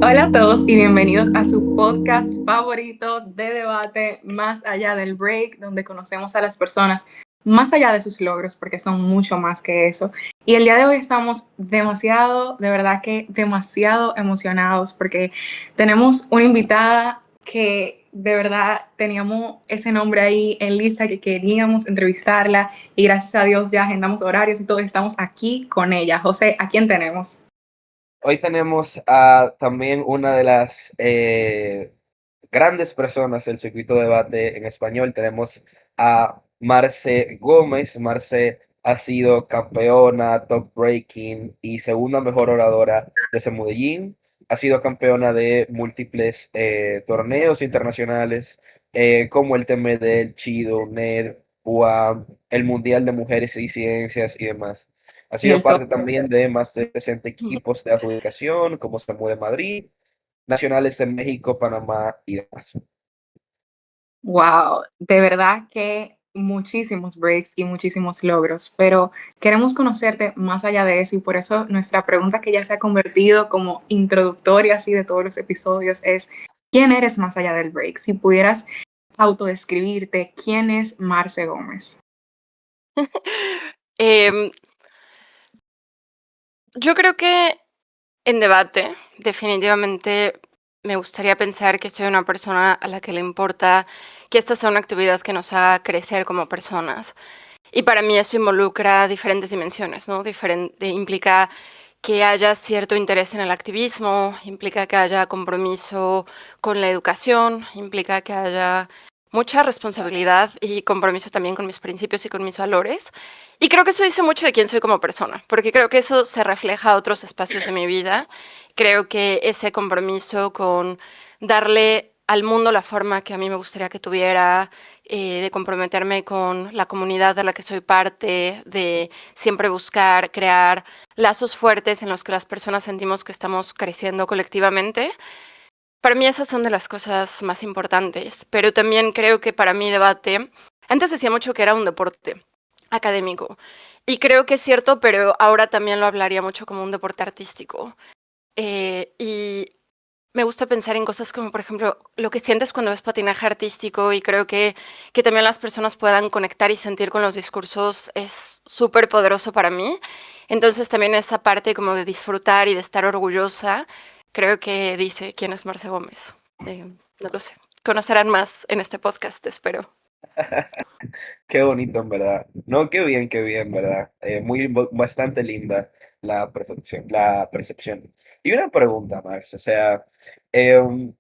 Hola a todos y bienvenidos a su podcast favorito de debate Más allá del break, donde conocemos a las personas más allá de sus logros, porque son mucho más que eso. Y el día de hoy estamos demasiado, de verdad que demasiado emocionados, porque tenemos una invitada que de verdad teníamos ese nombre ahí en lista, que queríamos entrevistarla, y gracias a Dios ya agendamos horarios y todo, estamos aquí con ella. José, ¿a quién tenemos? Hoy tenemos a también una de las grandes personas del circuito de debate en español. Tenemos a Marce Gómez. Marce ha sido campeona, top breaking y segunda mejor oradora de ese Medellín. Ha sido campeona de múltiples torneos internacionales, como el TMD, el Chido, NED, UAM, el Mundial de Mujeres y Ciencias y demás. Ha Y sido el top. parte también de más de 60 equipos de adjudicación, como SAMU de Madrid, nacionales de México, Panamá y demás. Wow, de verdad que muchísimos breaks y muchísimos logros, pero queremos conocerte más allá de eso y por eso nuestra pregunta, que ya se ha convertido como introductoria así de todos los episodios, es ¿quién eres más allá del break? Si pudieras autodescribirte, ¿quién es Marce Gómez? Em, yo creo que en debate, definitivamente me gustaría pensar que soy una persona a la que le importa que esta sea una actividad que nos haga crecer como personas. Y para mí eso involucra diferentes dimensiones, ¿no? Implica que haya cierto interés en el activismo, implica que haya compromiso con la educación, implica que haya mucha responsabilidad y compromiso también con mis principios y con mis valores. Y creo que eso dice mucho de quién soy como persona, porque creo que eso se refleja a otros espacios de mi vida. Creo que ese compromiso con darle al mundo la forma que a mí me gustaría que tuviera, de comprometerme con la comunidad de la que soy parte, de siempre buscar crear lazos fuertes en los que las personas sentimos que estamos creciendo colectivamente. Para mí esas son de las cosas más importantes, pero también creo que para mí debate, antes decía mucho que era un deporte académico, y creo que es cierto, pero ahora también lo hablaría mucho como un deporte artístico. Y me gusta pensar en cosas como, por ejemplo, lo que sientes cuando ves patinaje artístico, y creo que también las personas puedan conectar y sentir con los discursos es súper poderoso para mí. Entonces también esa parte como de disfrutar y de estar orgullosa, creo que dice quién es Marce Gómez. No lo sé. Conocerán más en este podcast, espero. Qué bonito, en verdad. No, qué bien, ¿verdad? Bastante linda la percepción. Y una pregunta más, o sea, em,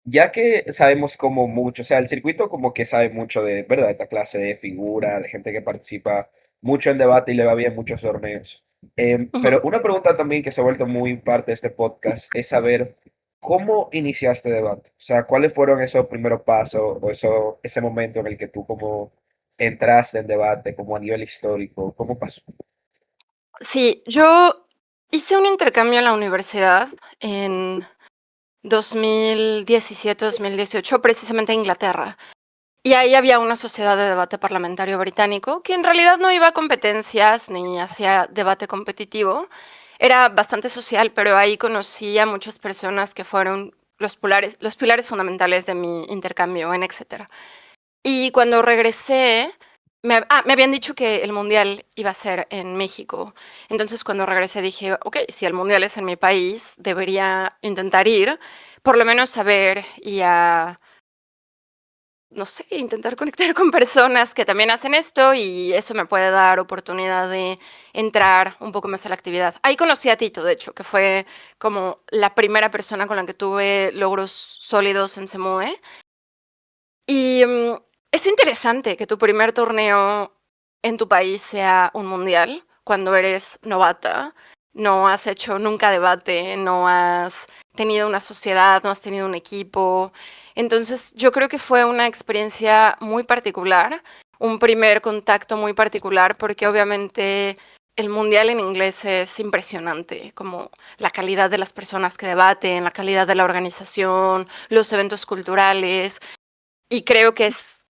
ya que sabemos como mucho, o sea, el circuito como que sabe mucho de, ¿verdad? Esta clase de figura, de gente que participa mucho en debate y le va bien en muchos torneos. Ujú. Pero una pregunta también que se ha vuelto muy parte de este podcast es saber cómo iniciaste debate. O sea, cuáles fueron esos primeros pasos o ese momento en el que tú como entraste en debate, como a nivel histórico, ¿cómo pasó? Sí, yo hice un intercambio en la universidad en 2017-2018, precisamente a Inglaterra. Y ahí había una sociedad de debate parlamentario británico que en realidad no iba a competencias ni hacía debate competitivo. Era bastante social, pero ahí conocí a muchas personas que fueron los pilares fundamentales de mi intercambio en Exeter. Y cuando regresé, me habían dicho que el mundial iba a ser en México. Entonces cuando regresé dije, ok, si el mundial es en mi país, debería intentar ir, por lo menos saber y a no sé, intentar conectar con personas que también hacen esto, y eso me puede dar oportunidad de entrar un poco más a la actividad. Ahí conocí a Tito, de hecho, que fue como la primera persona con la que tuve logros sólidos en Semoe. Y es interesante que tu primer torneo en tu país sea un mundial cuando eres novata. No has hecho nunca debate, no has tenido una sociedad, no has tenido un equipo. Entonces yo creo que fue una experiencia muy particular, un primer contacto muy particular, porque obviamente el mundial en inglés es impresionante, como la calidad de las personas que debaten, la calidad de la organización, los eventos culturales. Y creo que es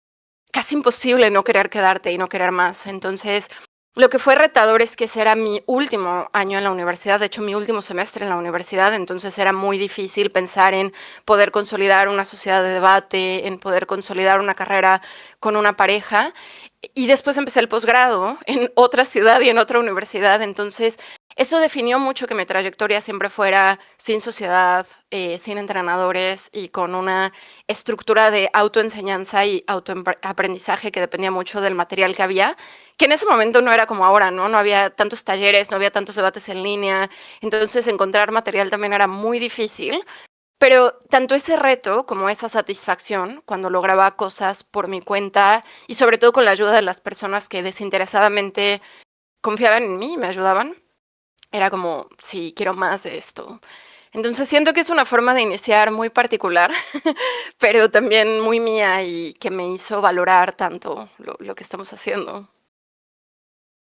casi imposible no querer quedarte y no querer más. Entonces, Lo que fue retador es que ese era mi último año en la universidad, de hecho mi último semestre en la universidad, entonces era muy difícil pensar en poder consolidar una sociedad de debate, en poder consolidar una carrera con una pareja. Y después empecé el posgrado en otra ciudad y en otra universidad, entonces eso definió mucho que mi trayectoria siempre fuera sin sociedad, sin entrenadores y con una estructura de autoenseñanza y autoaprendizaje que dependía mucho del material que había, que en ese momento no era como ahora, ¿no? No había tantos talleres, no había tantos debates en línea, entonces encontrar material también era muy difícil, pero tanto ese reto como esa satisfacción cuando lograba cosas por mi cuenta y sobre todo con la ayuda de las personas que desinteresadamente confiaban en mí y me ayudaban, era como, sí, quiero más de esto. Entonces siento que es una forma de iniciar muy particular, pero también muy mía y que me hizo valorar tanto lo que estamos haciendo.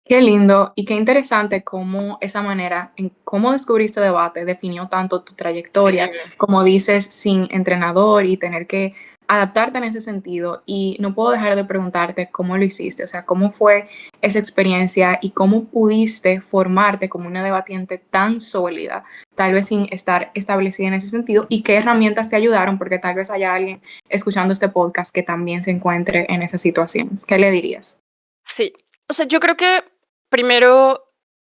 Qué lindo y qué interesante cómo esa manera, en cómo descubriste debate, definió tanto tu Sí. trayectoria, como dices, sin entrenador y tener que adaptarte en ese sentido. Y no puedo dejar de preguntarte cómo lo hiciste, o sea, cómo fue esa experiencia y cómo pudiste formarte como una debatiente tan sólida, tal vez sin estar establecida en ese sentido, y qué herramientas te ayudaron, porque tal vez haya alguien escuchando este podcast que también se encuentre en esa situación. ¿Qué le dirías? Sí, o sea, yo creo que primero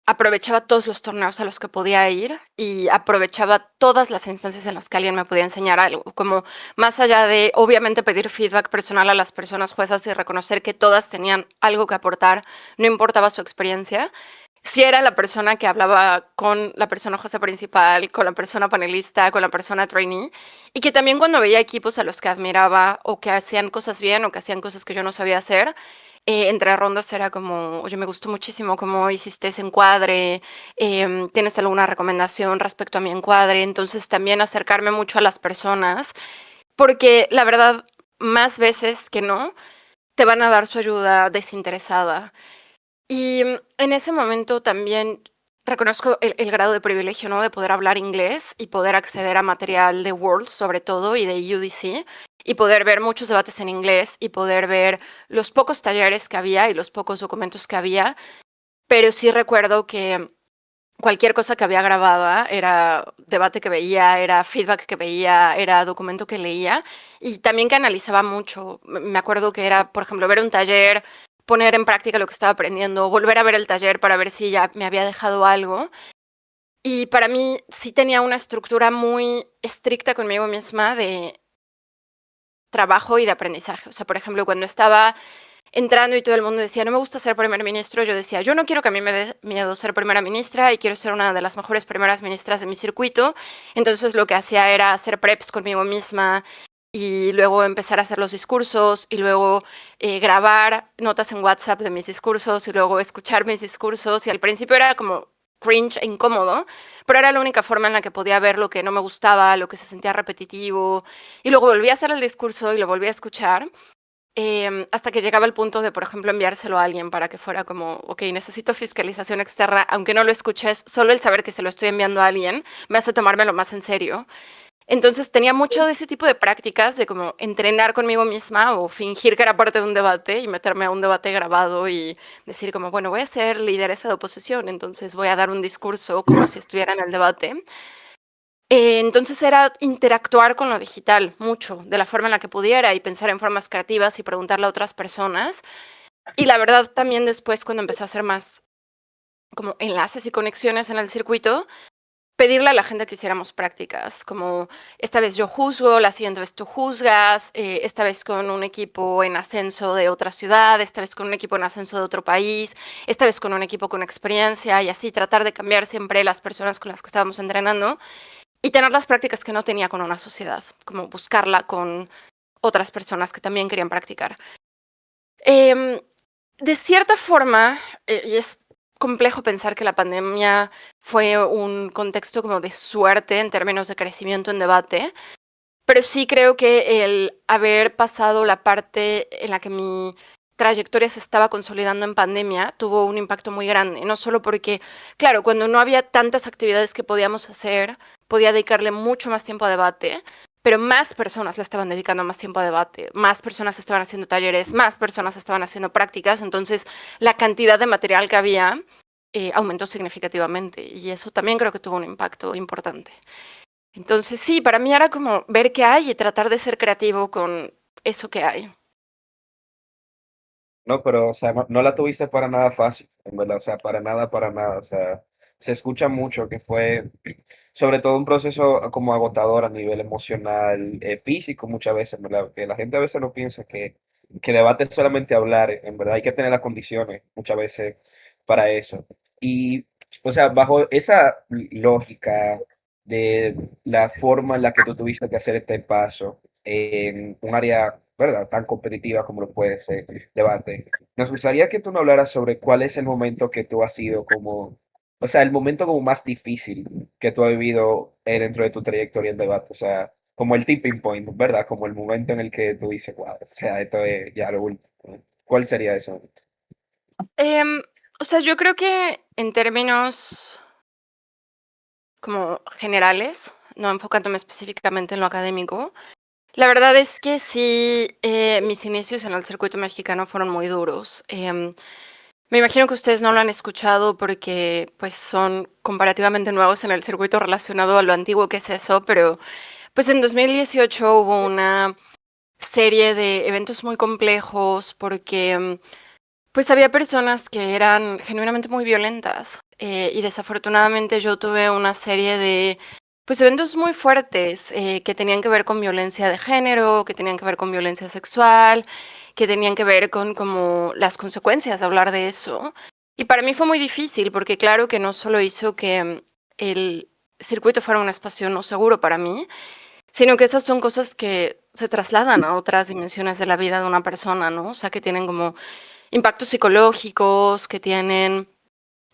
aprovechaba todos los torneos a los que podía ir y aprovechaba todas las instancias en las que alguien me podía enseñar algo, como más allá de obviamente pedir feedback personal a las personas juezas y reconocer que todas tenían algo que aportar, no importaba su experiencia. Si era la persona que hablaba con la persona jueza principal, con la persona panelista, con la persona trainee, y que también cuando veía equipos a los que admiraba o que hacían cosas bien o que hacían cosas que yo no sabía hacer, entre rondas era como, oye, me gustó muchísimo cómo hiciste ese encuadre, ¿tienes alguna recomendación respecto a mi encuadre? Entonces también acercarme mucho a las personas, porque la verdad, más veces que no, te van a dar su ayuda desinteresada. Y en ese momento también reconozco el grado de privilegio, ¿no? De poder hablar inglés y poder acceder a material de World, sobre todo, y de UDC, y poder ver muchos debates en inglés y poder ver los pocos talleres que había y los pocos documentos que había. Pero sí recuerdo que cualquier cosa que había grabada era debate que veía, era feedback que veía, era documento que leía y también que analizaba mucho. Me acuerdo que era, por ejemplo, ver un taller, poner en práctica lo que estaba aprendiendo, volver a ver el taller para ver si ya me había dejado algo. Y para mí sí tenía una estructura muy estricta conmigo misma de trabajo y de aprendizaje. O sea, por ejemplo, cuando estaba entrando y todo el mundo decía, no me gusta ser primer ministro, yo decía, yo no quiero que a mí me dé miedo ser primera ministra y quiero ser una de las mejores primeras ministras de mi circuito. Entonces lo que hacía era hacer preps conmigo misma y luego empezar a hacer los discursos y luego grabar notas en WhatsApp de mis discursos y luego escuchar mis discursos. Y al principio era como cringe e incómodo, pero era la única forma en la que podía ver lo que no me gustaba, lo que se sentía repetitivo. Y luego volví a hacer el discurso y lo volví a escuchar. Hasta que llegaba el punto de, por ejemplo, enviárselo a alguien para que fuera como, ok, necesito fiscalización externa, aunque no lo escuches, solo el saber que se lo estoy enviando a alguien me hace tomármelo más en serio. Entonces tenía mucho de ese tipo de prácticas de como entrenar conmigo misma o fingir que era parte de un debate y meterme a un debate grabado y decir como, bueno, voy a ser lideresa de oposición, entonces voy a dar un discurso como si estuviera en el debate. Entonces era interactuar con lo digital mucho, de la forma en la que pudiera y pensar en formas creativas y preguntarle a otras personas. Y la verdad también después cuando empecé a hacer más como enlaces y conexiones en el circuito, pedirle a la gente que hiciéramos prácticas, como esta vez yo juzgo, la siguiente vez tú juzgas, esta vez con un equipo en ascenso de otra ciudad, esta vez con un equipo en ascenso de otro país, esta vez con un equipo con experiencia y así tratar de cambiar siempre las personas con las que estábamos entrenando. Y tener las prácticas que no tenía con una sociedad, como buscarla con otras personas que también querían practicar. De cierta forma, y es complejo pensar que la pandemia fue un contexto como de suerte en términos de crecimiento en debate, pero sí creo que el haber pasado la parte en la que mi trayectoria se estaba consolidando en pandemia tuvo un impacto muy grande, no solo porque, claro, cuando no había tantas actividades que podíamos hacer, podía dedicarle mucho más tiempo a debate, pero más personas le estaban dedicando más tiempo a debate, más personas estaban haciendo talleres, más personas estaban haciendo prácticas, entonces la cantidad de material que había aumentó significativamente y eso también creo que tuvo un impacto importante. Entonces sí, para mí era como ver qué hay y tratar de ser creativo con eso que hay. No, pero, o sea, no la tuviste para nada fácil, en verdad, o sea, para nada, o sea, se escucha mucho que fue, sobre todo un proceso como agotador a nivel emocional, físico muchas veces, ¿verdad? Que la gente a veces no piensa que debate es solamente hablar, en verdad hay que tener las condiciones muchas veces para eso. Y, o sea, bajo esa lógica de la forma en la que tú tuviste que hacer este paso en un área, ¿verdad?, tan competitiva como lo puede ser debate. Nos gustaría que tú nos hablaras sobre cuál es el momento que tú has sido como, o sea, el momento como más difícil que tú has vivido dentro de tu trayectoria en debate, o sea, como el tipping point, ¿verdad? Como el momento en el que tú dices, wow, o sea, esto es ya lo último. ¿Cuál sería ese momento? Em, o sea, yo creo que en términos como generales, no enfocándome específicamente en lo académico, la verdad es que sí, mis inicios en el circuito mexicano fueron muy duros. Me imagino que ustedes no lo han escuchado porque pues son comparativamente nuevos en el circuito relacionado a lo antiguo que es eso, pero pues en 2018 hubo una serie de eventos muy complejos porque pues había personas que eran genuinamente muy violentas y desafortunadamente yo tuve una serie de pues eventos muy fuertes que tenían que ver con violencia de género, que tenían que ver con violencia sexual, que tenían que ver con como las consecuencias de hablar de eso. Y para mí fue muy difícil porque claro que no solo hizo que el circuito fuera un espacio no seguro para mí, sino que esas son cosas que se trasladan a otras dimensiones de la vida de una persona, ¿no? O sea, que tienen como impactos psicológicos, que tienen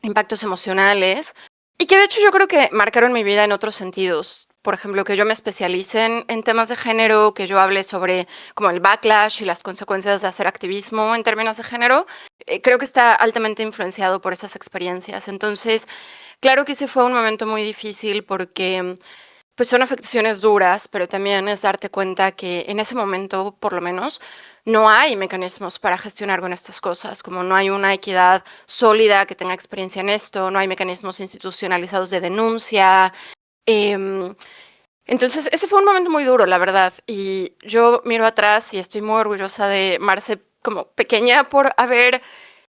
impactos emocionales y que de hecho yo creo que marcaron mi vida en otros sentidos. Por ejemplo, que yo me especialice en temas de género, que yo hable sobre como el backlash y las consecuencias de hacer activismo en términos de género, creo que está altamente influenciado por esas experiencias. Entonces, claro que ese fue un momento muy difícil porque pues son afectaciones duras, pero también es darte cuenta que en ese momento, por lo menos, no hay mecanismos para gestionar con estas cosas, como no hay una equidad sólida que tenga experiencia en esto, no hay mecanismos institucionalizados de denuncia. em, entonces, ese fue un momento muy duro, la verdad, y yo miro atrás y estoy muy orgullosa de Marce como pequeña por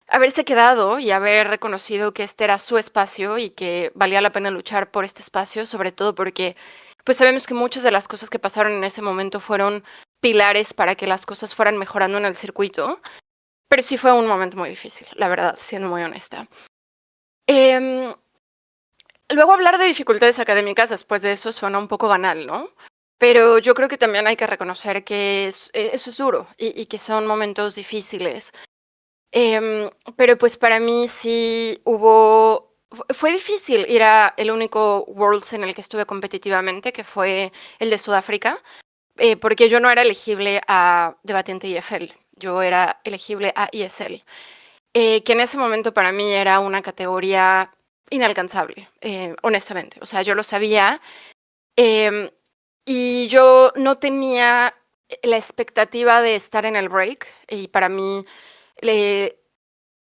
haberse quedado y haber reconocido que este era su espacio y que valía la pena luchar por este espacio, sobre todo porque pues sabemos que muchas de las cosas que pasaron en ese momento fueron pilares para que las cosas fueran mejorando en el circuito, pero sí fue un momento muy difícil, la verdad, siendo muy honesta. Em, Luego hablar de dificultades académicas después de eso suena un poco banal, ¿no? Pero yo creo que también hay que reconocer que eso es duro y que son momentos difíciles. Pero pues para mí sí fue difícil ir a el único Worlds en el que estuve competitivamente, que fue el de Sudáfrica, porque yo no era elegible a debatiente IFL, yo era elegible a ISL, que en ese momento para mí era una categoría inalcanzable, honestamente. O sea, yo lo sabía em, y yo no tenía la expectativa de estar en el break y para mí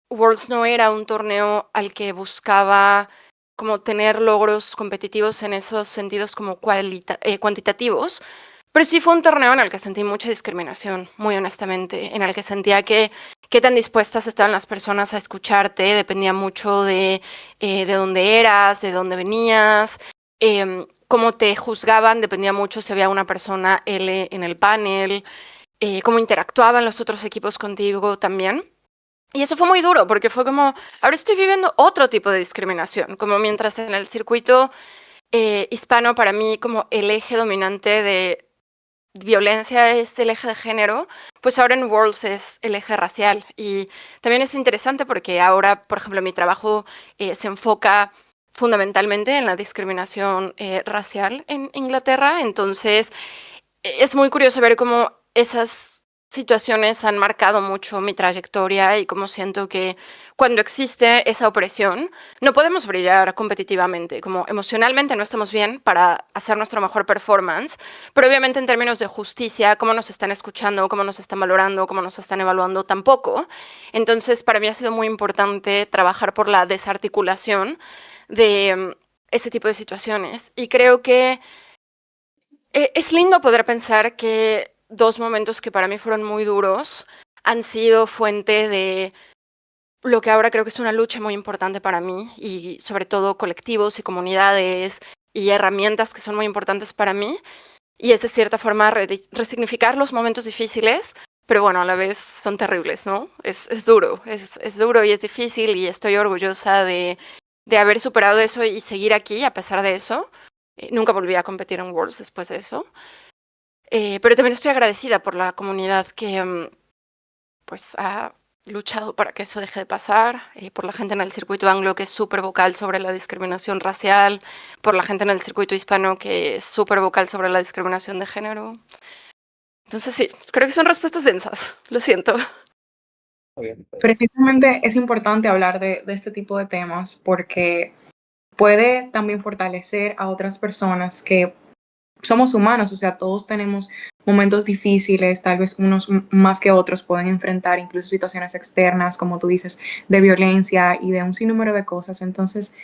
Worlds no era un torneo al que buscaba como tener logros competitivos en esos sentidos como cuantitativos, pero sí fue un torneo en el que sentí mucha discriminación, muy honestamente, en el que sentía que qué tan dispuestas estaban las personas a escucharte, dependía mucho de dónde eras, de dónde venías, cómo te juzgaban, dependía mucho si había una persona L en el panel, cómo interactuaban los otros equipos contigo también. Y eso fue muy duro porque fue como, ahora estoy viviendo otro tipo de discriminación, como mientras en el circuito hispano para mí como el eje dominante de violencia es el eje de género, pues ahora en Worlds es el eje racial. Y también es interesante porque ahora, por ejemplo, mi trabajo se enfoca fundamentalmente en la discriminación racial en Inglaterra, entonces es muy curioso ver cómo esas situaciones han marcado mucho mi trayectoria y como siento que cuando existe esa opresión, no podemos brillar competitivamente, como emocionalmente no estamos bien para hacer nuestro mejor performance, pero obviamente en términos de justicia, cómo nos están escuchando, cómo nos están valorando, cómo nos están evaluando, tampoco. Entonces, para mí ha sido muy importante trabajar por la desarticulación de ese tipo de situaciones. Y creo que es lindo poder pensar que 2 momentos que para mí fueron muy duros han sido fuente de lo que ahora creo que es una lucha muy importante para mí, y sobre todo colectivos y comunidades y herramientas que son muy importantes para mí, y es de cierta forma resignificar los momentos difíciles, pero bueno, a la vez son terribles, ¿no? Es duro, es duro y es difícil, y estoy orgullosa de haber superado eso y seguir aquí a pesar de eso. Nunca volví a competir en Worlds después de eso. Pero también estoy agradecida por la comunidad que pues ha luchado para que eso deje de pasar, por la gente en el circuito anglo que es súper vocal sobre la discriminación racial, por la gente en el circuito hispano que es súper vocal sobre la discriminación de género. Entonces sí, creo que son respuestas densas, lo siento. Muy bien. Precisamente es importante hablar de este tipo de temas porque puede también fortalecer a otras personas que somos humanos, o sea, todos tenemos momentos difíciles, tal vez unos más que otros pueden enfrentar incluso situaciones externas, como tú dices, de violencia y de un sinnúmero de cosas. Entonces,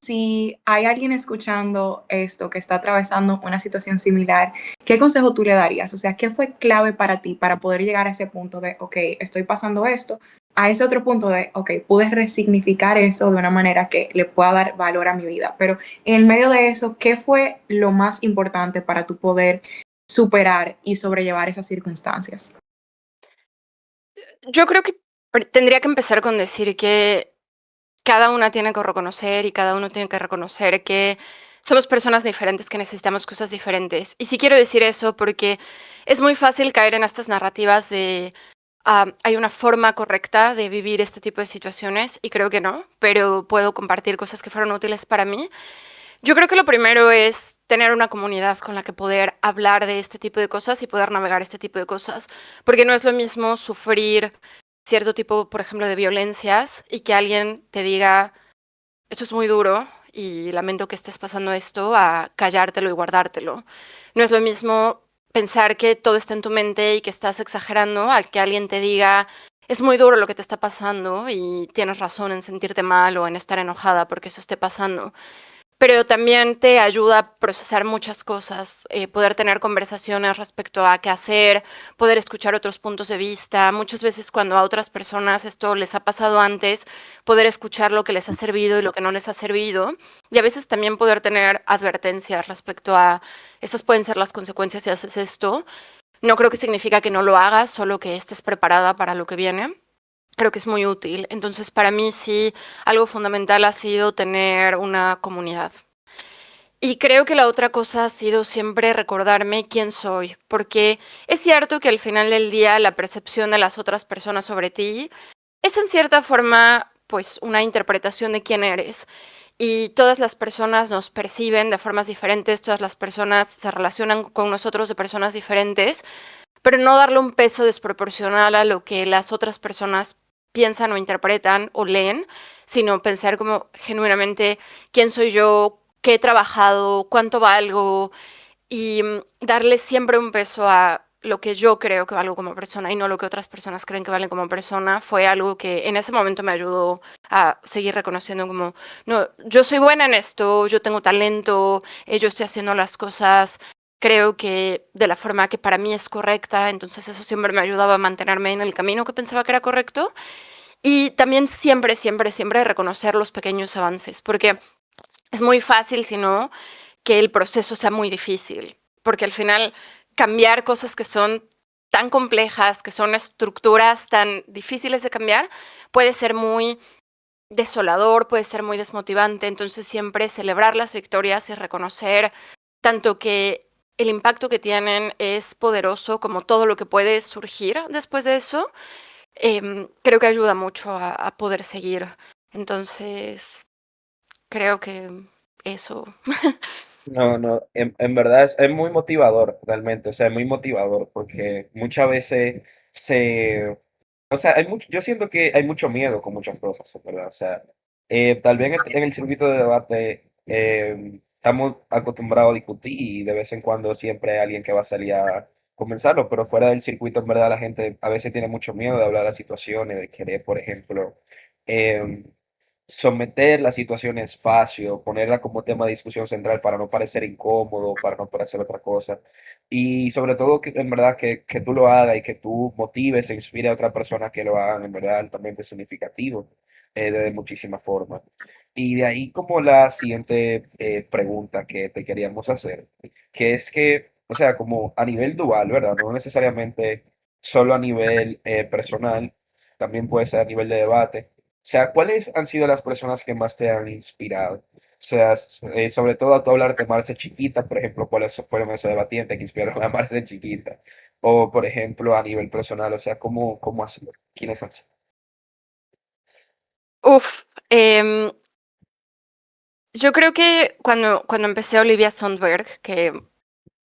si hay alguien escuchando esto que está atravesando una situación similar, ¿qué consejo tú le darías? O sea, ¿qué fue clave para ti para poder llegar a ese punto de, ok, estoy pasando esto, a ese otro punto de, ok, pude resignificar eso de una manera que le pueda dar valor a mi vida? Pero en medio de eso, ¿qué fue lo más importante para tu poder superar y sobrellevar esas circunstancias? Yo creo que tendría que empezar con decir que cada una tiene que reconocer y cada uno tiene que reconocer que somos personas diferentes que necesitamos cosas diferentes. Y sí quiero decir eso porque es muy fácil caer en estas narrativas de hay una forma correcta de vivir este tipo de situaciones, y creo que no, pero puedo compartir cosas que fueron útiles para mí. Yo creo que lo primero es tener una comunidad con la que poder hablar de este tipo de cosas y poder navegar este tipo de cosas, porque no es lo mismo sufrir cierto tipo, por ejemplo, de violencias y que alguien te diga, esto es muy duro y lamento que estés pasando esto, a callártelo y guardártelo. No es lo mismo pensar que todo está en tu mente y que estás exagerando, a que alguien te diga, es muy duro lo que te está pasando y tienes razón en sentirte mal o en estar enojada porque eso esté pasando. Pero también te ayuda a procesar muchas cosas, poder tener conversaciones respecto a qué hacer, poder escuchar otros puntos de vista. Muchas veces cuando a otras personas esto les ha pasado antes, poder escuchar lo que les ha servido y lo que no les ha servido. Y a veces también poder tener advertencias respecto a esas pueden ser las consecuencias si haces esto. No creo que significa que no lo hagas, solo que estés preparada para lo que viene. Creo que es muy útil. Entonces, para mí sí, algo fundamental ha sido tener una comunidad. Y creo que la otra cosa ha sido siempre recordarme quién soy, porque es cierto que al final del día la percepción de las otras personas sobre ti es en cierta forma pues una interpretación de quién eres. Y todas las personas nos perciben de formas diferentes, todas las personas se relacionan con nosotros de personas diferentes, pero no darle un peso desproporcional a lo que las otras personas piensan o interpretan o leen, sino pensar como genuinamente quién soy yo, qué he trabajado, cuánto valgo, y darle siempre un peso a lo que yo creo que valgo como persona y no lo que otras personas creen que valen como persona, fue algo que en ese momento me ayudó a seguir reconociendo como, no, yo soy buena en esto, yo tengo talento, yo estoy haciendo las cosas, creo que de la forma que para mí es correcta, entonces eso siempre me ayudaba a mantenerme en el camino que pensaba que era correcto. Y también siempre, siempre, siempre reconocer los pequeños avances, porque es muy fácil, si no, que el proceso sea muy difícil, porque al final cambiar cosas que son tan complejas, que son estructuras tan difíciles de cambiar, puede ser muy desolador, puede ser muy desmotivante. Entonces siempre celebrar las victorias y reconocer tanto que el impacto que tienen es poderoso como todo lo que puede surgir después de eso, creo que ayuda mucho a poder seguir. Entonces, creo que eso. No, no, en verdad es muy motivador realmente, o sea, es muy motivador porque muchas veces se, o sea, yo siento que hay mucho miedo con muchas cosas, en verdad, o sea, tal vez en el circuito de debate estamos acostumbrados a discutir y de vez en cuando siempre hay alguien que va a salir a comenzarlo, pero fuera del circuito, en verdad, la gente a veces tiene mucho miedo de hablar de las situaciones, de querer, por ejemplo, em, someter la situación en espacio, ponerla como tema de discusión central para no parecer incómodo, para no parecer otra cosa. Y sobre todo que en verdad que tú lo hagas y que tú motives e inspire a otra persona que lo hagan, en verdad altamente significativo de muchísimas formas. Y de ahí como la siguiente pregunta que te queríamos hacer, que es que, o sea, como a nivel dual, ¿verdad? No necesariamente solo a nivel personal, también puede ser a nivel de debate. O sea, ¿cuáles han sido las personas que más te han inspirado? O sea, sobre todo a tú hablar de Marce Chiquita, por ejemplo, ¿cuáles fueron esos debatientes que inspiraron a Marce Chiquita? O, por ejemplo, a nivel personal, o sea, ¿cómo ha sido? ¿Quiénes han sido? Uf, yo creo que cuando empecé Olivia Sundberg, que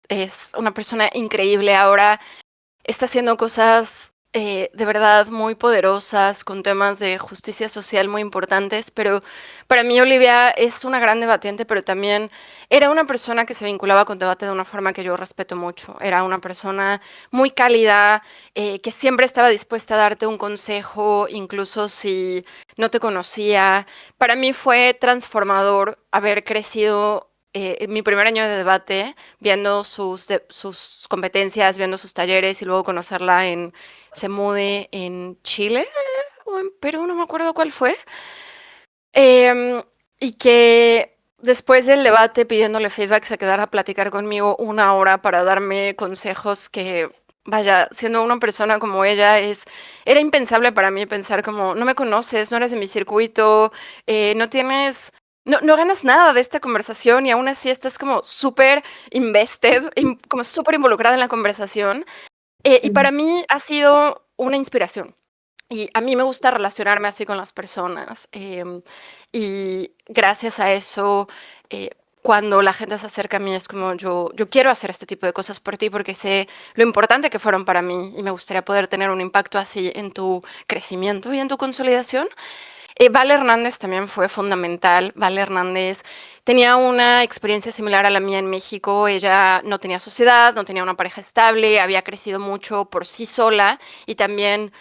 es una persona increíble ahora, está haciendo cosas de verdad muy poderosas con temas de justicia social muy importantes, pero para mí Olivia es una gran debatiente, pero también era una persona que se vinculaba con debate de una forma que yo respeto mucho. Era una persona muy cálida, que siempre estaba dispuesta a darte un consejo, incluso si no te conocía. Para mí fue transformador haber crecido en mi primer año de debate viendo sus competencias, viendo sus talleres y luego conocerla en Semude en Chile o en Perú, no me acuerdo cuál fue. Em, y que después del debate pidiéndole feedback se quedara a platicar conmigo una hora para darme consejos que, vaya, siendo una persona como ella, era impensable para mí pensar como, no me conoces, no eres de mi circuito, no tienes... No ganas nada de esta conversación y aún así estás como súper invested, como súper involucrada en la conversación. Y para mí ha sido una inspiración. Y a mí me gusta relacionarme así con las personas. Y gracias a eso, cuando la gente se acerca a mí es como yo quiero hacer este tipo de cosas por ti porque sé lo importante que fueron para mí y me gustaría poder tener un impacto así en tu crecimiento y en tu consolidación. Vale Hernández también fue fundamental. Vale Hernández tenía una experiencia similar a la mía en México. Ella no tenía sociedad, no tenía una pareja estable, había crecido mucho por sí sola y también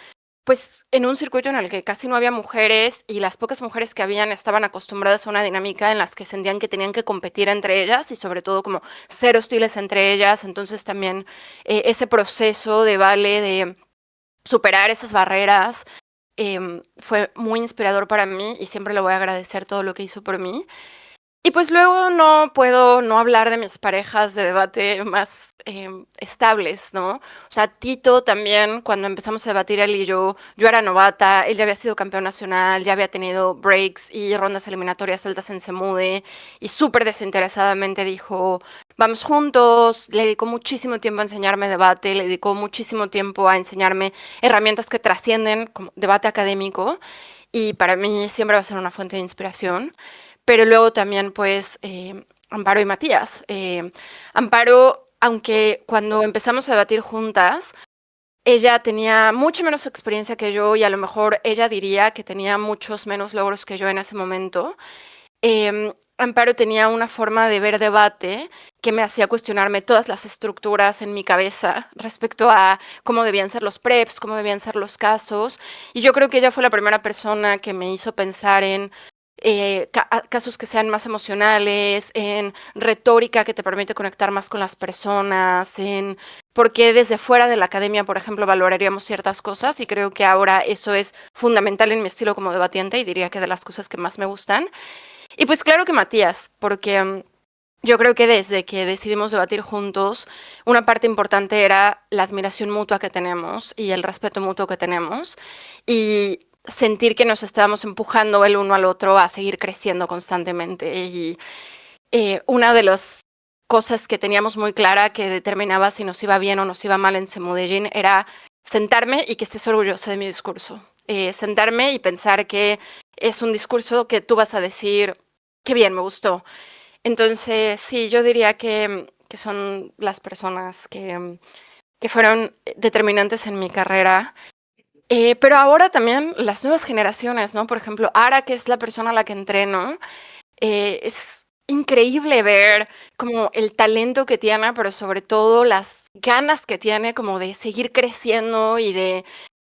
pues en un circuito en el que casi no había mujeres y las pocas mujeres que habían estaban acostumbradas a una dinámica en las que sentían que tenían que competir entre ellas y sobre todo como ser hostiles entre ellas. Entonces también ese proceso de Vale de superar esas barreras fue muy inspirador para mí y siempre le voy a agradecer todo lo que hizo por mí. Y pues luego no puedo no hablar de mis parejas de debate más estables, ¿no? O sea, Tito también, cuando empezamos a debatir él y yo era novata, él ya había sido campeón nacional, ya había tenido breaks y rondas eliminatorias altas en Semude y súper desinteresadamente dijo, vamos juntos, le dedicó muchísimo tiempo a enseñarme debate, le dedicó muchísimo tiempo a enseñarme herramientas que trascienden como debate académico y para mí siempre va a ser una fuente de inspiración. Pero luego también, pues, Amparo y Matías. Amparo, aunque cuando empezamos a debatir juntas, ella tenía mucha menos experiencia que yo y a lo mejor ella diría que tenía muchos menos logros que yo en ese momento. Amparo tenía una forma de ver debate que me hacía cuestionarme todas las estructuras en mi cabeza respecto a cómo debían ser los preps, cómo debían ser los casos. Y yo creo que ella fue la primera persona que me hizo pensar en casos que sean más emocionales, en retórica que te permite conectar más con las personas, en por qué desde fuera de la academia, por ejemplo, valoraríamos ciertas cosas y creo que ahora eso es fundamental en mi estilo como debatiente y diría que de las cosas que más me gustan. Y pues claro que Matías, porque yo creo que desde que decidimos debatir juntos, una parte importante era la admiración mutua que tenemos y el respeto mutuo que tenemos y sentir que nos estábamos empujando el uno al otro a seguir creciendo constantemente. Y una de las cosas que teníamos muy clara que determinaba si nos iba bien o nos iba mal en Semudellín era sentarme y que estés orgulloso de mi discurso. Sentarme y pensar que es un discurso que tú vas a decir, qué bien, me gustó. Entonces, sí, yo diría que son las personas que fueron determinantes en mi carrera. Pero ahora también las nuevas generaciones, ¿no? Por ejemplo, Ara, que es la persona a la que entreno, es increíble ver como el talento que tiene, pero sobre todo las ganas que tiene como de seguir creciendo y de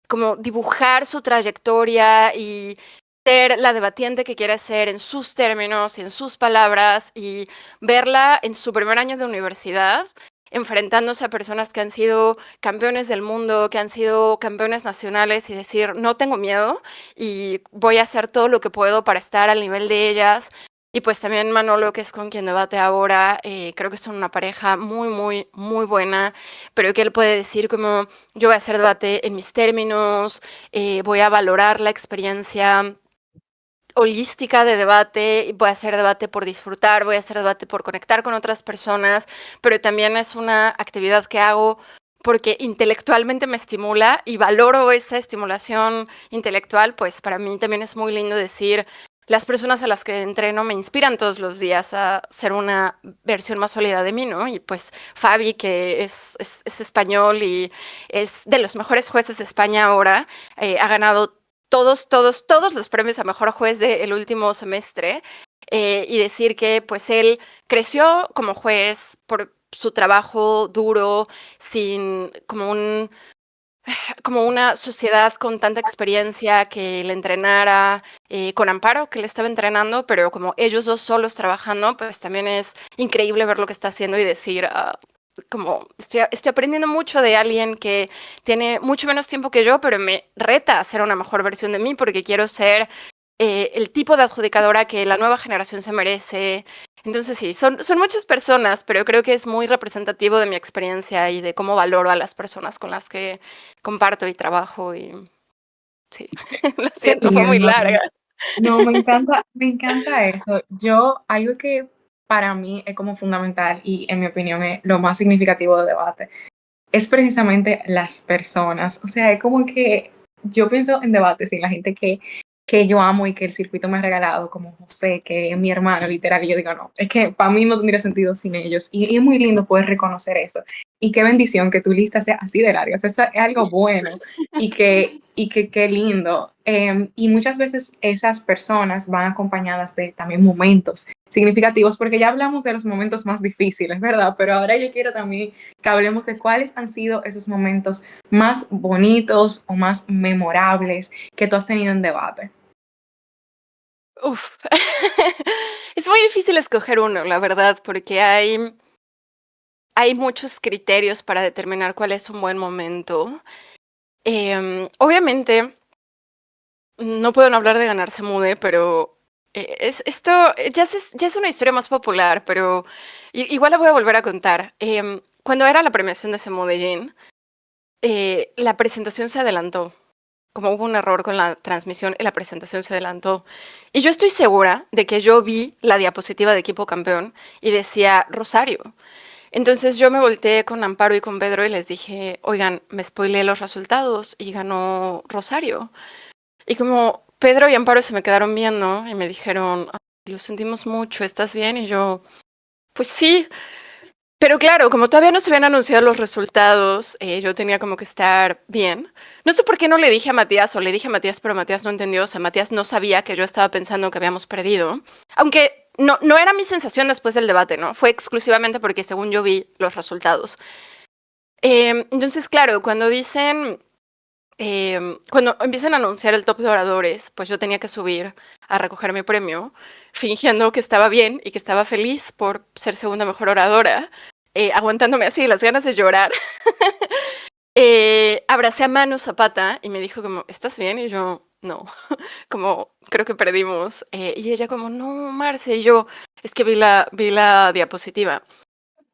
como dibujar su trayectoria y ser la debatiente que quiere ser en sus términos y en sus palabras y verla en su primer año de universidad enfrentándose a personas que han sido campeones del mundo, que han sido campeones nacionales y decir, no tengo miedo y voy a hacer todo lo que puedo para estar al nivel de ellas. Y pues también Manolo, que es con quien debate ahora, creo que son una pareja muy, muy, muy buena, pero que él puede decir como, yo voy a hacer debate en mis términos, voy a valorar la experiencia holística de debate, voy a hacer debate por disfrutar, voy a hacer debate por conectar con otras personas, pero también es una actividad que hago porque intelectualmente me estimula y valoro esa estimulación intelectual, pues para mí también es muy lindo decir, las personas a las que entreno me inspiran todos los días a ser una versión más sólida de mí, ¿no? Y pues Fabi, que es español y es de los mejores jueces de España ahora, ha ganado todos los premios a mejor juez del último semestre y decir que pues él creció como juez por su trabajo duro, sin como una sociedad con tanta experiencia que le entrenara, con Amparo, que le estaba entrenando, pero como ellos dos solos trabajando, pues también es increíble ver lo que está haciendo y decir, como estoy aprendiendo mucho de alguien que tiene mucho menos tiempo que yo, pero me reta a ser una mejor versión de mí porque quiero ser el tipo de adjudicadora que la nueva generación se merece. Entonces sí, son muchas personas, pero creo que es muy representativo de mi experiencia y de cómo valoro a las personas con las que comparto y trabajo. Y sí, lo Qué siento, fue muy tierno. larga. No, me encanta eso. Algo que para mí es como fundamental y en mi opinión es lo más significativo de debate, es precisamente las personas. O sea, es como que yo pienso en debates y la gente que yo amo y que el circuito me ha regalado, como José, que es mi hermano, literal, y yo digo, no, es que para mí no tendría sentido sin ellos. Y es muy lindo poder reconocer eso. Y qué bendición que tu lista sea así de larga. O sea, eso es algo bueno y que qué lindo. Y muchas veces esas personas van acompañadas de también momentos significativos, porque ya hablamos de los momentos más difíciles, ¿verdad? Pero ahora yo quiero también que hablemos de cuáles han sido esos momentos más bonitos o más memorables que tú has tenido en debate. Uf. Es muy difícil escoger uno, la verdad, porque hay muchos criterios para determinar cuál es un buen momento. Obviamente, no puedo no hablar de ganarse Mude, pero esto ya es una historia más popular, pero igual la voy a volver a contar. Cuando era la premiación de Semudellín, la presentación se adelantó. Como hubo un error con la transmisión y la presentación se adelantó. Y yo estoy segura de que yo vi la diapositiva de equipo campeón y decía Rosario. Entonces yo me volteé con Amparo y con Pedro y les dije, oigan, me spoileé los resultados y ganó Rosario. Y como Pedro y Amparo se me quedaron viendo y me dijeron, "Ay, lo sentimos mucho, ¿estás bien?" Y yo, pues sí. Pero claro, como todavía no se habían anunciado los resultados, yo tenía como que estar bien. No sé por qué no le dije a Matías, o le dije a Matías, pero Matías no entendió. O sea, Matías no sabía que yo estaba pensando que habíamos perdido. Aunque no era mi sensación después del debate, ¿no? Fue exclusivamente porque según yo vi los resultados. Entonces, claro, cuando empiezan a anunciar el top de oradores, pues yo tenía que subir a recoger mi premio, fingiendo que estaba bien y que estaba feliz por ser segunda mejor oradora, aguantándome así las ganas de llorar. Abracé a Manu Zapata y me dijo como, ¿estás bien? Y yo, no, como, creo que perdimos. Y ella como, no, Marce, y yo, es que vi la diapositiva.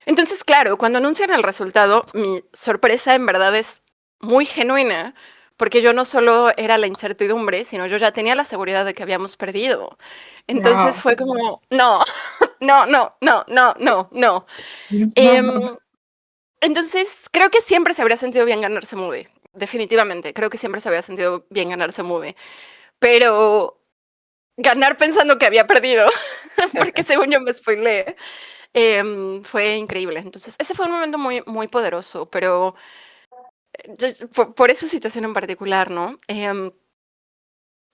Entonces, claro, cuando anuncian el resultado, mi sorpresa en verdad es muy genuina, porque yo no solo era la incertidumbre, sino yo ya tenía la seguridad de que habíamos perdido. Entonces Wow. fue como, no, no, no, no, no, no, no. Em, entonces, creo que siempre se habría sentido bien ganarse Mude, definitivamente, creo que siempre se habría sentido bien ganarse Mude, pero ganar pensando que había perdido, porque según yo me spoileé. Fue increíble. Entonces, ese fue un momento muy, muy poderoso, pero por esa situación en particular, ¿no?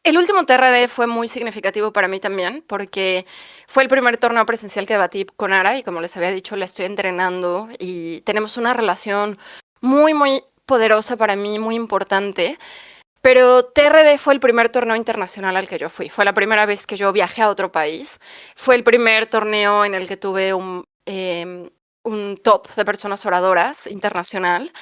El último TRD fue muy significativo para mí también, porque fue el primer torneo presencial que debatí con Ara y como les había dicho, la estoy entrenando y tenemos una relación muy, muy poderosa para mí, muy importante. Pero TRD fue el primer torneo internacional al que yo fui. Fue la primera vez que yo viajé a otro país. Fue el primer torneo en el que tuve un top de personas oradoras internacional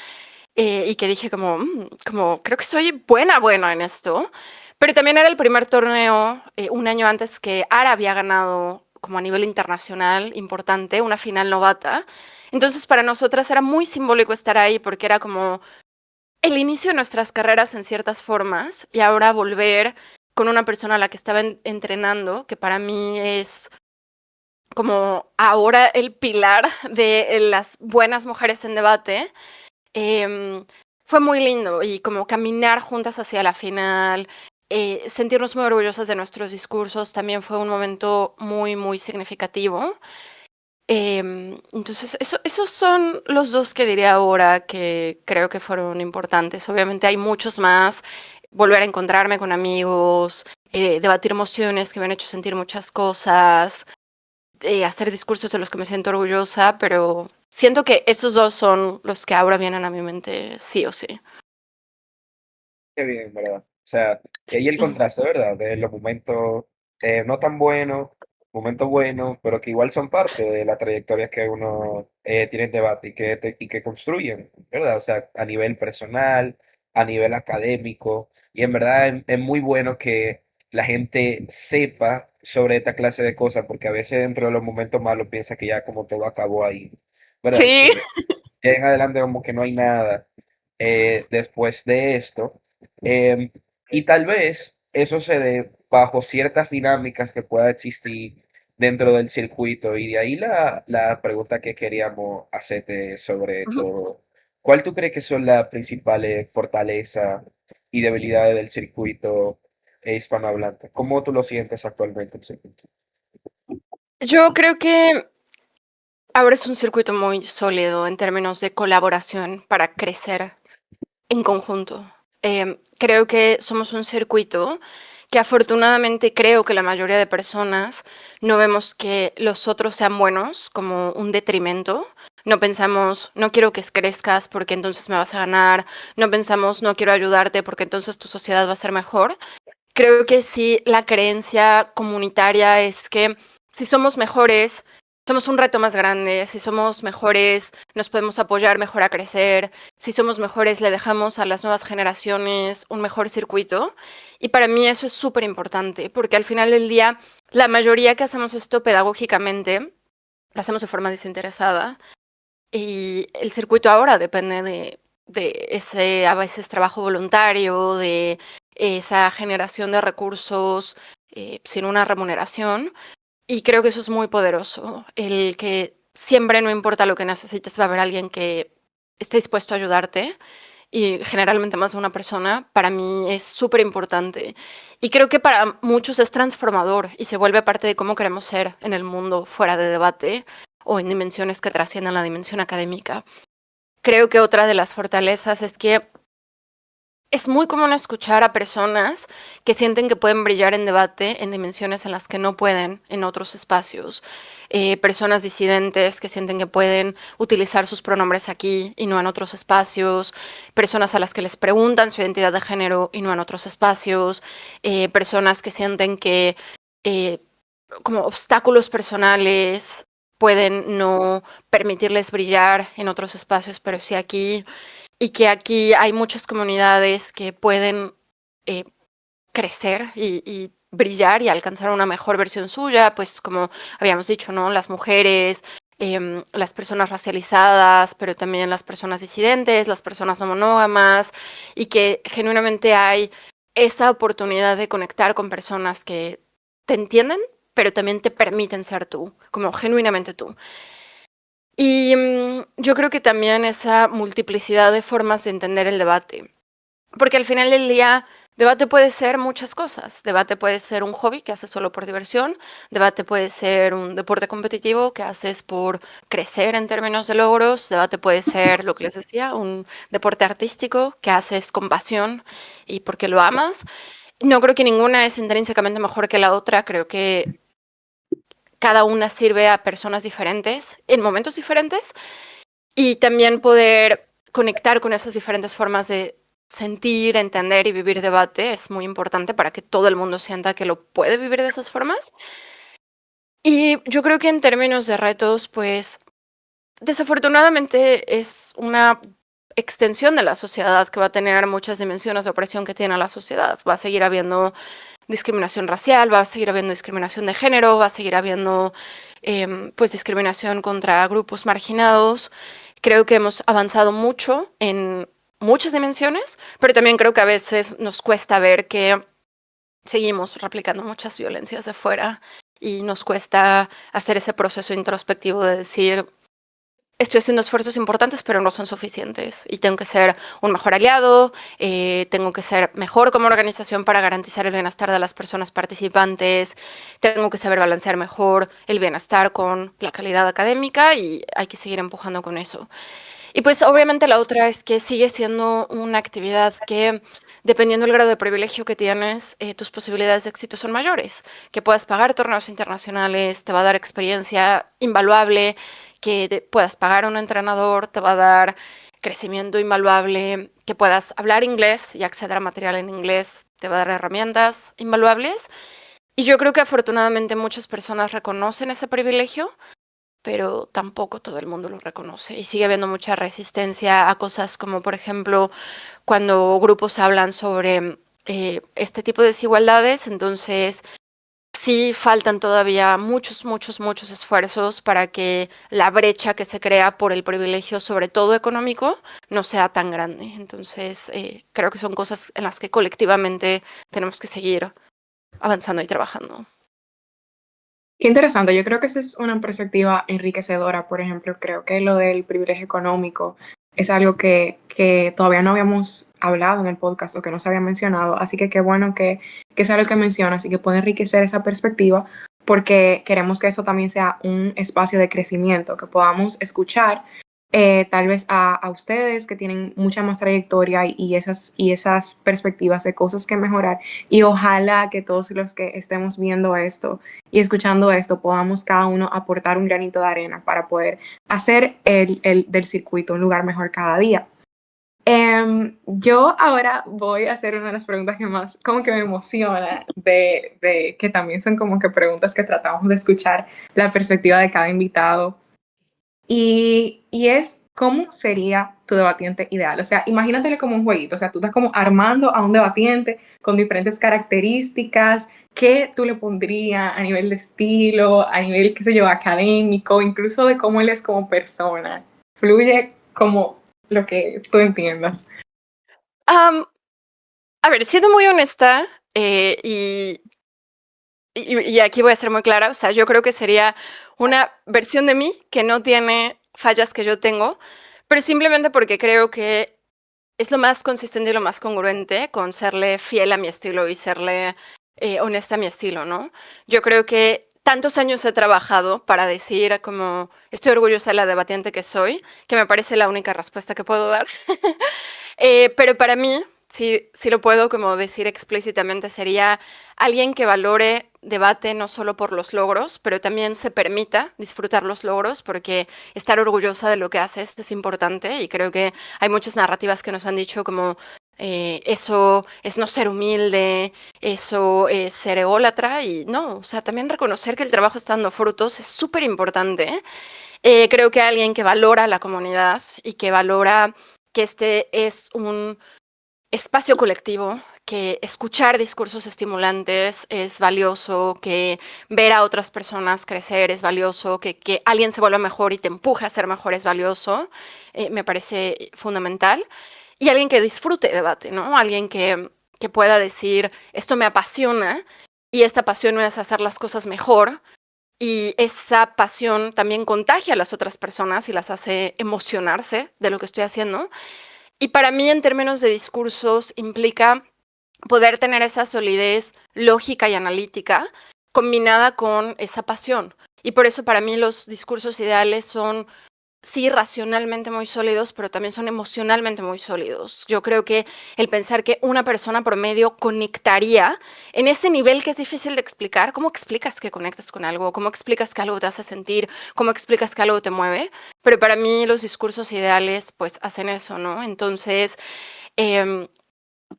y que dije como creo que soy buena en esto. Pero también era el primer torneo un año antes que Ara había ganado como a nivel internacional importante, una final novata. Entonces para nosotras era muy simbólico estar ahí porque era como el inicio de nuestras carreras en ciertas formas y ahora volver con una persona a la que estaba entrenando, que para mí es como ahora el pilar de las buenas mujeres en debate, fue muy lindo y como caminar juntas hacia la final, sentirnos muy orgullosas de nuestros discursos, también fue un momento muy, muy significativo. Entonces, esos son los dos que diría ahora que creo que fueron importantes. Obviamente hay muchos más. Volver a encontrarme con amigos, debatir emociones que me han hecho sentir muchas cosas, hacer discursos de los que me siento orgullosa, pero siento que esos dos son los que ahora vienen a mi mente sí o sí. Qué bien, ¿verdad? O sea, y ahí el contraste, ¿verdad? De los momentos no tan buenos, momentos buenos, pero que igual son parte de la trayectoria que uno tiene en debate y que construyen, ¿verdad? O sea, a nivel personal, a nivel académico, y en verdad es muy bueno que la gente sepa sobre esta clase de cosas, porque a veces dentro de los momentos malos piensa que ya como todo acabó ahí, ¿verdad? Sí. Que en adelante como que no hay nada después de esto. Em, y tal vez eso se dé bajo ciertas dinámicas que pueda existir dentro del circuito. Y de ahí la pregunta que queríamos hacerte sobre Ujú. todo. ¿Cuál tú crees que son las principales fortalezas y debilidades del circuito hispanohablante? ¿Cómo tú lo sientes actualmente el circuito? Yo creo que ahora es un circuito muy sólido en términos de colaboración para crecer en conjunto. Creo que somos un circuito que afortunadamente creo que la mayoría de personas no vemos que los otros sean buenos como un detrimento. No pensamos, no quiero que crezcas porque entonces me vas a ganar. No pensamos, no quiero ayudarte porque entonces tu sociedad va a ser mejor. Creo que sí, la creencia comunitaria es que si somos mejores, somos un reto más grande, si somos mejores, nos podemos apoyar mejor a crecer, si somos mejores, le dejamos a las nuevas generaciones un mejor circuito. Y para mí eso es súper importante, porque al final del día, la mayoría que hacemos esto pedagógicamente, lo hacemos de forma desinteresada, y el circuito ahora depende de ese a veces trabajo voluntario, de esa generación de recursos sin una remuneración. Y creo que eso es muy poderoso, el que siempre no importa lo que necesites, va a haber alguien que esté dispuesto a ayudarte y generalmente más de una persona, para mí es súper importante. Y creo que para muchos es transformador y se vuelve parte de cómo queremos ser en el mundo fuera de debate o en dimensiones que trasciendan la dimensión académica. Creo que otra de las fortalezas es que es muy común escuchar a personas que sienten que pueden brillar en debate en dimensiones en las que no pueden en otros espacios. Personas disidentes que sienten que pueden utilizar sus pronombres aquí y no en otros espacios. Personas a las que les preguntan su identidad de género y no en otros espacios. Personas que sienten que eh, como obstáculos personales pueden no permitirles brillar en otros espacios, pero sí aquí, y que aquí hay muchas comunidades que pueden eh, crecer y brillar y alcanzar una mejor versión suya, pues como habíamos dicho, ¿no? Las mujeres, las personas racializadas, pero también las personas disidentes, las personas no monógamas, y que genuinamente hay esa oportunidad de conectar con personas que te entienden, pero también te permiten ser tú, como genuinamente tú. Y yo creo que también esa multiplicidad de formas de entender el debate, porque al final del día Debate puede ser muchas cosas. Debate puede ser un hobby que haces solo por diversión. Debate puede ser un deporte competitivo que haces por crecer en términos de logros. Debate puede ser, lo que les decía, un deporte artístico que haces con pasión y porque lo amas. No creo que ninguna es intrínsecamente mejor que la otra. Creo que cada una sirve a personas diferentes en momentos diferentes y también poder conectar con esas diferentes formas de sentir, entender y vivir debate es muy importante para que todo el mundo sienta que lo puede vivir de esas formas. Y yo creo que en términos de retos, pues desafortunadamente es una extensión de la sociedad que va a tener muchas dimensiones de opresión que tiene la sociedad. Va a seguir habiendo discriminación racial, va a seguir habiendo discriminación de género, va a seguir habiendo pues discriminación contra grupos marginados. Creo que hemos avanzado mucho en muchas dimensiones, pero también creo que a veces nos cuesta ver que seguimos replicando muchas violencias de fuera y nos cuesta hacer ese proceso introspectivo de decir, estoy haciendo esfuerzos importantes, pero no son suficientes y tengo que ser un mejor aliado, tengo que ser mejor como organización para garantizar el bienestar de las personas participantes, tengo que saber balancear mejor el bienestar con la calidad académica y hay que seguir empujando con eso. Y pues obviamente la otra es que sigue siendo una actividad que, dependiendo del grado de privilegio que tienes, tus posibilidades de éxito son mayores. Que puedas pagar torneos internacionales, te va a dar experiencia invaluable, que puedas pagar a un entrenador, te va a dar crecimiento invaluable, que puedas hablar inglés y acceder a material en inglés, te va a dar herramientas invaluables. Y yo creo que afortunadamente muchas personas reconocen ese privilegio, pero tampoco todo el mundo lo reconoce y sigue habiendo mucha resistencia a cosas como, por ejemplo, cuando grupos hablan sobre este tipo de desigualdades, entonces sí faltan todavía muchos esfuerzos para que la brecha que se crea por el privilegio, sobre todo económico, no sea tan grande. Entonces, creo que son cosas en las que colectivamente tenemos que seguir avanzando y trabajando. Qué interesante, yo creo que esa es una perspectiva enriquecedora. Por ejemplo, creo que lo del privilegio económico es algo que todavía no habíamos hablado en el podcast o que no se había mencionado, así que qué bueno que es algo que mencionas y que puede enriquecer esa perspectiva, porque queremos que eso también sea un espacio de crecimiento, que podamos escuchar tal vez a ustedes que tienen mucha más trayectoria y esas perspectivas de cosas que mejorar, y ojalá que todos los que estemos viendo esto y escuchando esto podamos cada uno aportar un granito de arena para poder hacer del circuito un lugar mejor cada día. Yo ahora voy a hacer una de las preguntas que más como que me emociona, de que también son como que preguntas que tratamos de escuchar la perspectiva de cada invitado. Y es, ¿cómo sería tu debatiente ideal? O sea, imagínatelo como un jueguito. O sea, tú estás como armando a un debatiente con diferentes características. ¿Qué tú le pondrías a nivel de estilo, a nivel, qué sé yo, académico, incluso de cómo él es como persona? Fluye como lo que tú entiendas. A ver, siendo muy honesta, y aquí voy a ser muy clara, o sea, yo creo que sería una versión de mí que no tiene fallas que yo tengo, pero simplemente porque creo que es lo más consistente y lo más congruente con serle fiel a mi estilo y serle honesta a mi estilo, ¿no? Yo creo que tantos años he trabajado para decir como estoy orgullosa de la debatiente que soy, que me parece la única respuesta que puedo dar. Pero para mí, si lo puedo como decir explícitamente, sería alguien que valore debate no solo por los logros, pero también se permita disfrutar los logros, porque estar orgullosa de lo que haces es importante y creo que hay muchas narrativas que nos han dicho como eso es no ser humilde, eso es ser ególatra y no, o sea, también reconocer que el trabajo está dando frutos es súper importante. Creo que alguien que valora la comunidad y que valora que este es un espacio colectivo, que escuchar discursos estimulantes es valioso, que ver a otras personas crecer es valioso, que alguien se vuelva mejor y te empuja a ser mejor es valioso, me parece fundamental. Y alguien que disfrute debate, ¿no? Alguien que pueda decir, esto me apasiona y esta pasión me hace hacer las cosas mejor. Y esa pasión también contagia a las otras personas y las hace emocionarse de lo que estoy haciendo. Y para mí, en términos de discursos, implica poder tener esa solidez lógica y analítica combinada con esa pasión. Y por eso para mí los discursos ideales son, sí, racionalmente muy sólidos, pero también son emocionalmente muy sólidos. Yo creo que el pensar que una persona promedio conectaría en ese nivel que es difícil de explicar, ¿cómo explicas que conectas con algo? ¿Cómo explicas que algo te hace sentir? ¿Cómo explicas que algo te mueve? Pero para mí los discursos ideales pues hacen eso, ¿no? Entonces, em,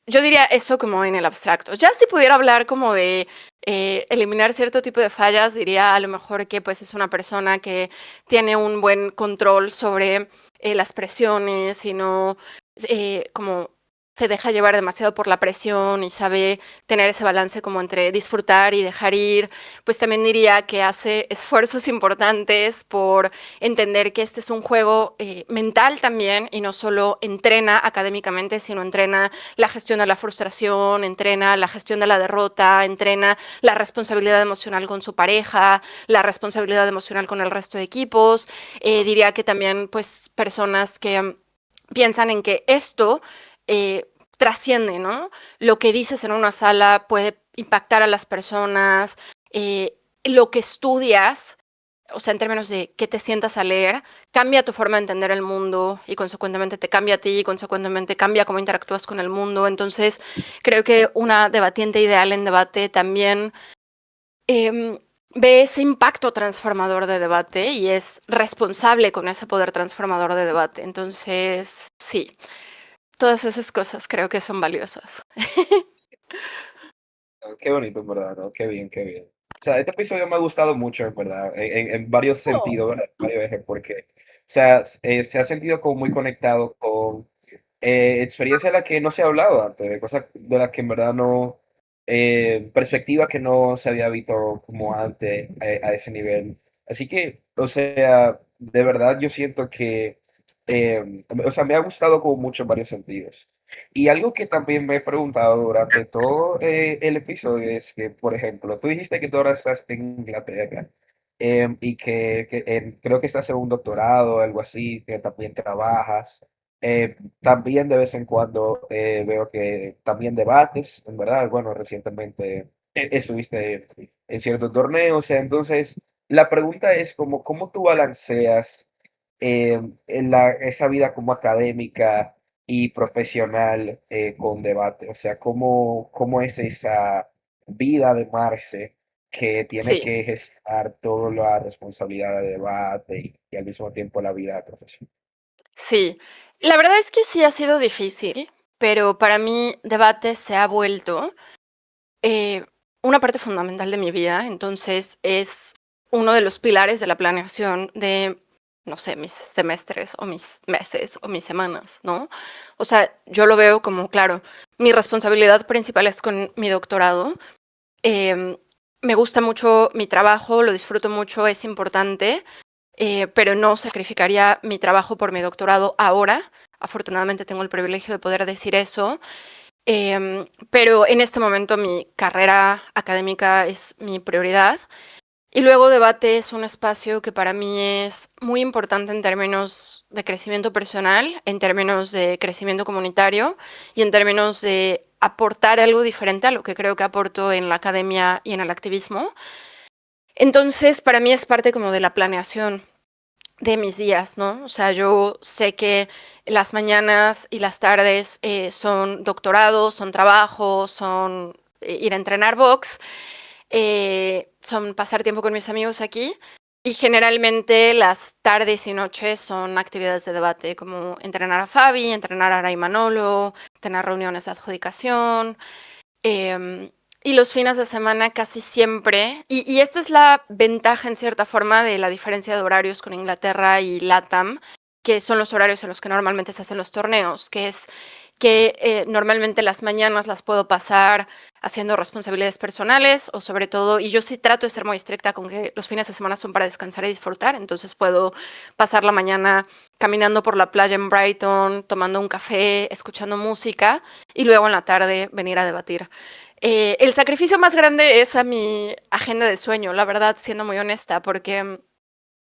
yo diría eso como en el abstracto. Ya si pudiera hablar como de eliminar cierto tipo de fallas, diría a lo mejor que pues es una persona que tiene un buen control sobre las presiones y no como se deja llevar demasiado por la presión y sabe tener ese balance como entre disfrutar y dejar ir. Pues también diría que hace esfuerzos importantes por entender que este es un juego mental también y no solo entrena académicamente, sino entrena la gestión de la frustración, entrena la gestión de la derrota, entrena la responsabilidad emocional con su pareja, la responsabilidad emocional con el resto de equipos. Diría que también pues personas que piensan en que esto trasciende, ¿no? Lo que dices en una sala puede impactar a las personas, lo que estudias, o sea, en términos de qué te sientas a leer, cambia tu forma de entender el mundo y consecuentemente te cambia a ti y consecuentemente cambia cómo interactúas con el mundo. Entonces, creo que una debatiente ideal en debate también ve ese impacto transformador de debate y es responsable con ese poder transformador de debate. Entonces, sí, todas esas cosas creo que son valiosas. Qué bonito, en verdad, ¿no? Qué bien, qué bien. O sea, este episodio me ha gustado mucho, en verdad, en varios sentidos, ¿verdad? Varios ejes, porque, o sea, se ha sentido como muy conectado con experiencias de las que no se ha hablado antes, de cosas de las que en verdad no, perspectivas que no se había visto como antes a ese nivel. Así que, o sea, de verdad yo siento que, o sea, me ha gustado como mucho en varios sentidos. Y algo que también me he preguntado durante todo el episodio es que, por ejemplo, tú dijiste que tú ahora estás en Inglaterra y que creo que estás en un doctorado o algo así, que también trabajas. También de vez en cuando veo que también debates, en verdad. Bueno, recientemente estuviste en ciertos torneos. O sea, entonces, la pregunta es como, ¿cómo tú balanceas esa vida como académica y profesional con debate? O sea, ¿cómo es esa vida de Marce que tiene Sí, que gestionar toda la responsabilidad de debate y al mismo tiempo la vida profesional? sí. La verdad es que sí ha sido difícil, pero para mí debate se ha vuelto eh, una parte fundamental de mi vida. Entonces es uno de los pilares de la planeación de, no sé, mis semestres o mis meses o mis semanas, ¿no? O sea, yo lo veo como, claro, mi responsabilidad principal es con mi doctorado. Em, Me gusta mucho mi trabajo, lo disfruto mucho, es importante, pero no sacrificaría mi trabajo por mi doctorado ahora. Afortunadamente tengo el privilegio de poder decir eso. Pero en este momento mi carrera académica es mi prioridad. Y luego debate es un espacio que para mí es muy importante en términos de crecimiento personal, en términos de crecimiento comunitario y en términos de aportar algo diferente a lo que creo que aporto en la academia y en el activismo. Entonces, para mí es parte como de la planeación de mis días, ¿no? O sea, yo sé que las mañanas y las tardes son doctorado, son trabajo, son ir a entrenar box, son pasar tiempo con mis amigos aquí. Y generalmente las tardes y noches son actividades de debate, como entrenar a Fabi, entrenar a Ara y Manolo, tener reuniones de adjudicación. em, y los fines de semana casi siempre, y esta es la ventaja en cierta forma de la diferencia de horarios con Inglaterra y LATAM, que son los horarios en los que normalmente se hacen los torneos, que es que normalmente las mañanas las puedo pasar haciendo responsabilidades personales o sobre todo, y yo sí trato de ser muy estricta con que los fines de semana son para descansar y disfrutar, entonces puedo pasar la mañana caminando por la playa en Brighton, tomando un café, escuchando música y luego en la tarde venir a debatir. El sacrificio más grande es a mi agenda de sueño, la verdad, siendo muy honesta, porque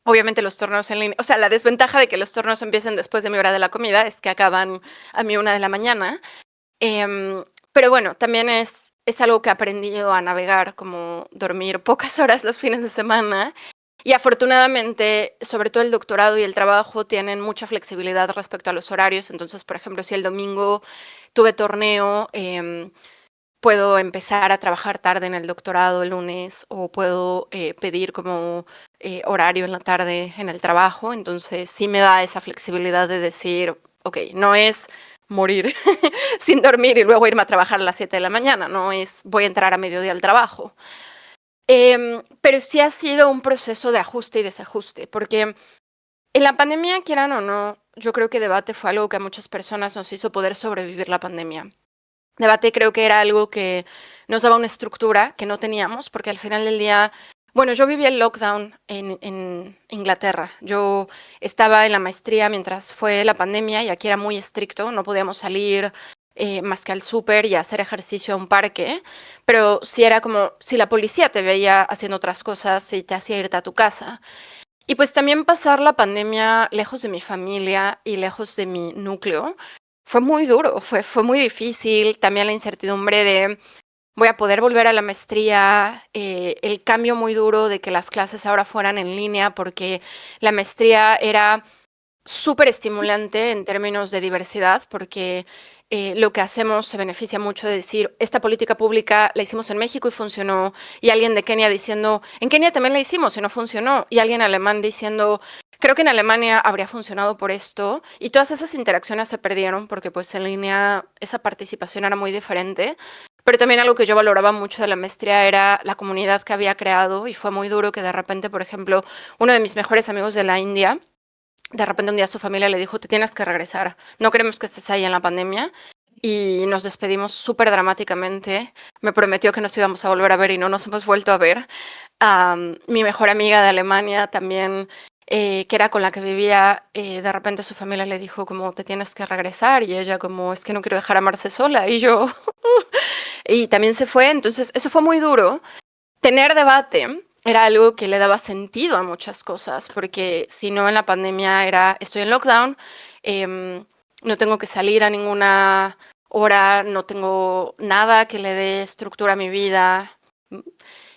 obviamente los torneos en línea, o sea, la desventaja de que los torneos empiecen después de mi hora de la comida es que acaban a mi 1 de la mañana. Em, Pero bueno, también es algo que he aprendido a navegar, como dormir pocas horas los fines de semana. Y afortunadamente, sobre todo el doctorado y el trabajo tienen mucha flexibilidad respecto a los horarios. Entonces, por ejemplo, si el domingo tuve torneo, puedo empezar a trabajar tarde en el doctorado el lunes o puedo pedir como horario en la tarde en el trabajo. Entonces, sí me da esa flexibilidad de decir, ok, no es morir sin dormir y luego irme a trabajar a las 7 de la mañana, no es voy a entrar a mediodía al trabajo. Pero sí ha sido un proceso de ajuste y desajuste, porque en la pandemia, quieran o no, yo creo que Debate fue algo que a muchas personas nos hizo poder sobrevivir la pandemia. Debate creo que era algo que nos daba una estructura que no teníamos, porque al final del día, bueno, yo viví el lockdown en Inglaterra. Yo estaba en la maestría mientras fue la pandemia y aquí era muy estricto, no podíamos salir más que al súper y hacer ejercicio a un parque, pero sí era como si la policía te veía haciendo otras cosas y te hacía irte a tu casa. Y pues también pasar la pandemia lejos de mi familia y lejos de mi núcleo fue muy duro, fue muy difícil. También la incertidumbre de voy a poder volver a la maestría, el cambio muy duro de que las clases ahora fueran en línea porque la maestría era súper estimulante en términos de diversidad porque lo que hacemos se beneficia mucho de decir, esta política pública la hicimos en México y funcionó, y alguien de Kenia diciendo, en Kenia también la hicimos y no funcionó, y alguien alemán diciendo, creo que en Alemania habría funcionado por esto, y todas esas interacciones se perdieron porque pues en línea esa participación era muy diferente. Pero también algo que yo valoraba mucho de la maestría era la comunidad que había creado, y fue muy duro que de repente, por ejemplo, uno de mis mejores amigos de la India, de repente un día su familia le dijo, te tienes que regresar, no queremos que estés ahí en la pandemia. Y nos despedimos súper dramáticamente. Me prometió que nos íbamos a volver a ver y no nos hemos vuelto a ver. Mi mejor amiga de Alemania también, que era con la que vivía, de repente su familia le dijo como, te tienes que regresar. Y ella como, es que no quiero dejar a Marce sola. Y yo, y también se fue. Entonces, eso fue muy duro. Tener debate era algo que le daba sentido a muchas cosas, porque si no en la pandemia era, estoy en lockdown, no tengo que salir a ninguna hora, no tengo nada que le dé estructura a mi vida.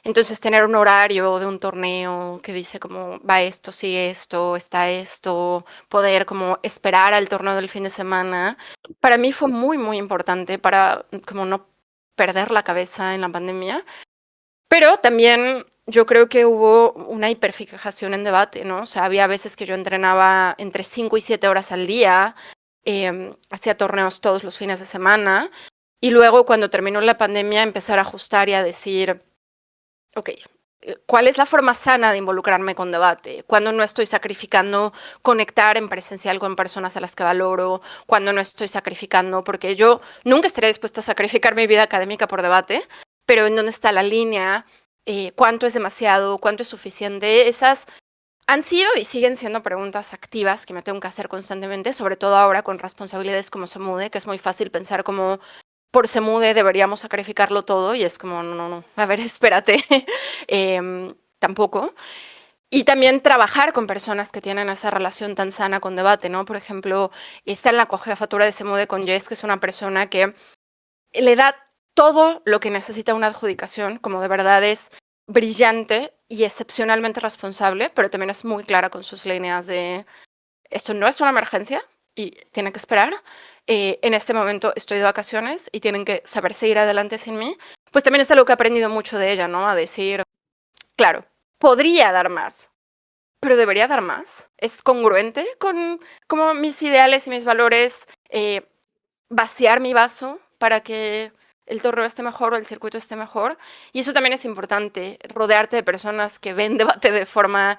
Entonces tener un horario de un torneo que dice como va esto, sigue esto, está esto, poder como esperar al torneo del fin de semana, para mí fue muy, muy importante para como no perder la cabeza en la pandemia. Pero también yo creo que hubo una hiperfijación en debate, ¿no? O sea, había veces que yo entrenaba entre 5 y 7 horas al día, hacía torneos todos los fines de semana, y luego cuando terminó la pandemia empezar a ajustar y a decir, ok, ¿cuál es la forma sana de involucrarme con debate? Cuando no estoy sacrificando conectar en presencial con personas a las que valoro, cuando no estoy sacrificando, porque yo nunca estaría dispuesta a sacrificar mi vida académica por debate, pero ¿en dónde está la línea? ¿Cuánto es demasiado? ¿Cuánto es suficiente? Esas han sido y siguen siendo preguntas activas que me tengo que hacer constantemente, sobre todo ahora con responsabilidades como Semude, que es muy fácil pensar como por Semude deberíamos sacrificarlo todo, y es como, no, a ver, espérate, tampoco. Y también trabajar con personas que tienen esa relación tan sana con debate, ¿no? Por ejemplo, está en la cojefatura de Semude con Jess, que es una persona que le da todo lo que necesita una adjudicación, como de verdad es brillante y excepcionalmente responsable, pero también es muy clara con sus líneas de esto no es una emergencia y tienen que esperar. En este momento estoy de vacaciones y tienen que saber seguir adelante sin mí. Pues también es algo que he aprendido mucho de ella, ¿no? A decir, claro, podría dar más, pero debería dar más. Es congruente con como mis ideales y mis valores, vaciar mi vaso para que el torneo esté mejor o el circuito esté mejor. Y eso también es importante, rodearte de personas que ven debate de forma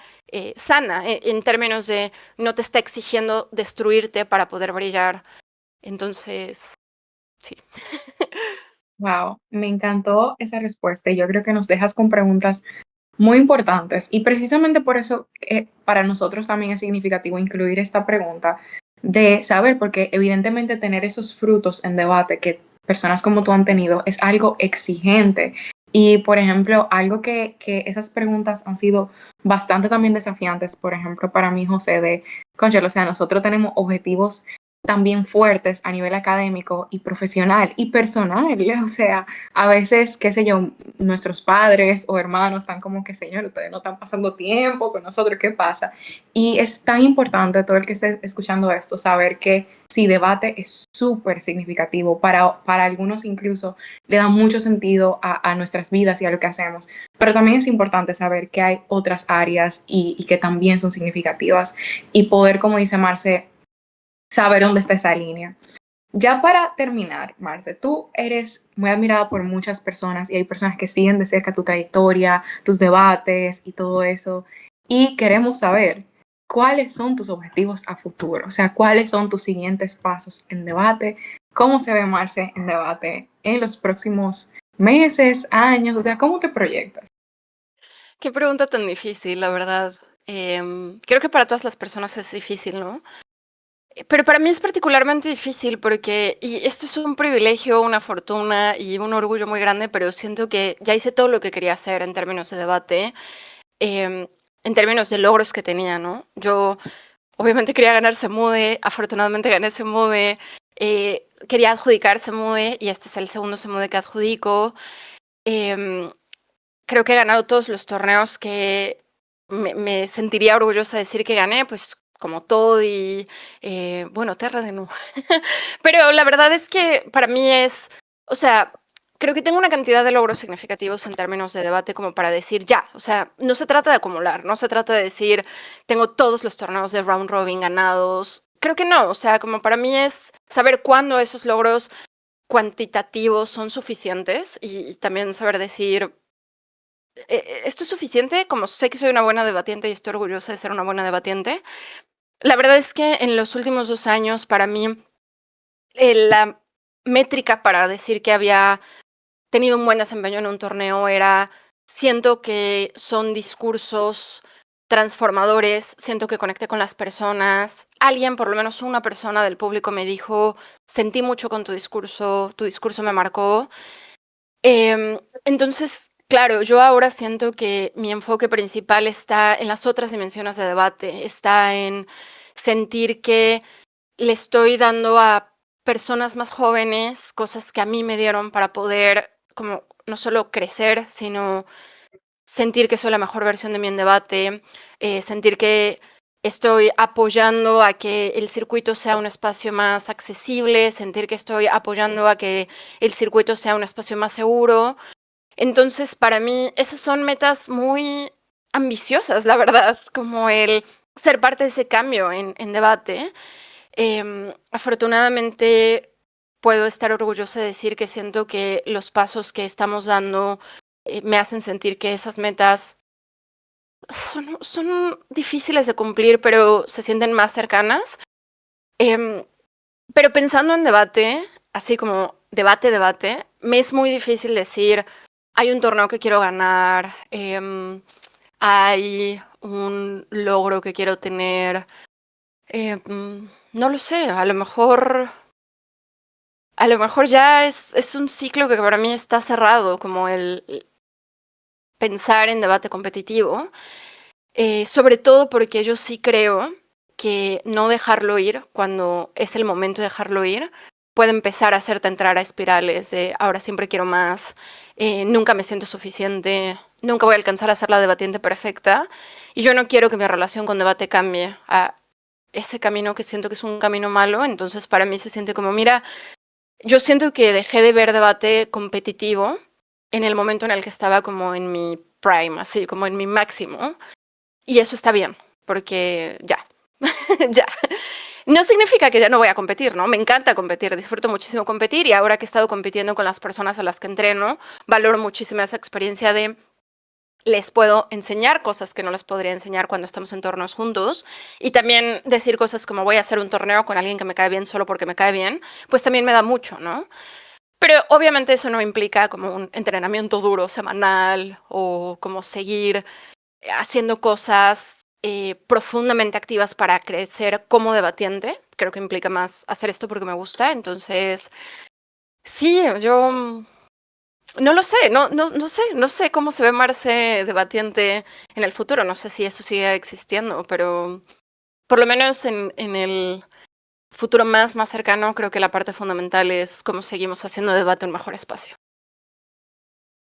sana, en términos de no te está exigiendo destruirte para poder brillar. Entonces, sí. Wow, me encantó esa respuesta y yo creo que nos dejas con preguntas muy importantes y precisamente por eso para nosotros también es significativo incluir esta pregunta de saber, porque evidentemente tener esos frutos en debate que personas como tú han tenido es algo exigente y por ejemplo algo que esas preguntas han sido bastante también desafiantes, por ejemplo para mí José, de, cónchale, o sea, nosotros tenemos objetivos también fuertes a nivel académico y profesional y personal. O sea, a veces, qué sé yo, nuestros padres o hermanos están como que, señor, ustedes no están pasando tiempo con nosotros, ¿qué pasa? Y es tan importante todo el que esté escuchando esto, saber que sí, debate es súper significativo. Para algunos incluso le da mucho sentido a nuestras vidas y a lo que hacemos. Pero también es importante saber que hay otras áreas y que también son significativas y poder, como dice Marce, saber dónde está esa línea. Ya para terminar, Marce, tú eres muy admirada por muchas personas y hay personas que siguen de cerca tu trayectoria, tus debates y todo eso. Y queremos saber cuáles son tus objetivos a futuro, o sea, cuáles son tus siguientes pasos en debate, cómo se ve Marce en debate en los próximos meses, años, o sea, cómo te proyectas. Qué pregunta tan difícil, la verdad. Creo que para todas las personas es difícil, ¿no? Pero para mí es particularmente difícil porque, y esto es un privilegio, una fortuna y un orgullo muy grande, pero siento que ya hice todo lo que quería hacer en términos de debate, em, en términos de logros que tenía, ¿no? Yo obviamente quería ganar Semude, afortunadamente gané Semude, quería adjudicar Semude y este es el segundo Semude que adjudico. Em, Creo que he ganado todos los torneos que me sentiría orgullosa de decir que gané, pues como Toddy, bueno, Terra de no. Pero la verdad es que para mí es, o sea, creo que tengo una cantidad de logros significativos en términos de debate como para decir ya, o sea, no se trata de acumular, no se trata de decir tengo todos los torneos de round robin ganados. Creo que no, o sea, como para mí es saber cuándo esos logros cuantitativos son suficientes y también saber decir esto es suficiente, como sé que soy una buena debatiente y estoy orgullosa de ser una buena debatiente. La verdad es que en los últimos 2 años, para mí, la métrica para decir que había tenido un buen desempeño en un torneo era, siento que son discursos transformadores, siento que conecté con las personas. Alguien, por lo menos una persona del público me dijo, sentí mucho con tu discurso me marcó. Entonces, claro, yo ahora siento que mi enfoque principal está en las otras dimensiones de debate, está en sentir que le estoy dando a personas más jóvenes cosas que a mí me dieron para poder como no solo crecer, sino sentir que soy la mejor versión de mí en debate, sentir que estoy apoyando a que el circuito sea un espacio más accesible, sentir que estoy apoyando a que el circuito sea un espacio más seguro. Entonces, para mí, esas son metas muy ambiciosas, la verdad, como el ser parte de ese cambio en debate. Afortunadamente, puedo estar orgullosa de decir que siento que los pasos que estamos dando me hacen sentir que esas metas son difíciles de cumplir, pero se sienten más cercanas. Em, pero pensando en debate, así como debate, me es muy difícil decir, hay un torneo que quiero ganar, hay un logro que quiero tener. No lo sé, a lo mejor ya es un ciclo que para mí está cerrado, como el pensar en debate competitivo, sobre todo porque yo sí creo que no dejarlo ir cuando es el momento de dejarlo ir puede empezar a hacerte entrar a espirales de ahora siempre quiero más, nunca me siento suficiente, nunca voy a alcanzar a ser la debatiente perfecta y yo no quiero que mi relación con debate cambie a ese camino que siento que es un camino malo. Entonces para mí se siente como, mira, yo siento que dejé de ver debate competitivo en el momento en el que estaba como en mi prime, así como en mi máximo. Y eso está bien, porque ya, ya. No significa que ya no voy a competir, ¿no? Me encanta competir, disfruto muchísimo competir y ahora que he estado compitiendo con las personas a las que entreno, valoro muchísimo esa experiencia de les puedo enseñar cosas que no les podría enseñar cuando estamos en torneos juntos y también decir cosas como voy a hacer un torneo con alguien que me cae bien solo porque me cae bien, pues también me da mucho, ¿no? Pero obviamente eso no implica como un entrenamiento duro semanal o como seguir haciendo cosas profundamente activas para crecer como debatiente. Creo que implica más hacer esto porque me gusta. Entonces, sí, yo no lo sé, no sé cómo se ve Marce debatiente en el futuro. No sé si eso sigue existiendo, pero por lo menos en el futuro más cercano, creo que la parte fundamental es cómo seguimos haciendo de debate un mejor espacio.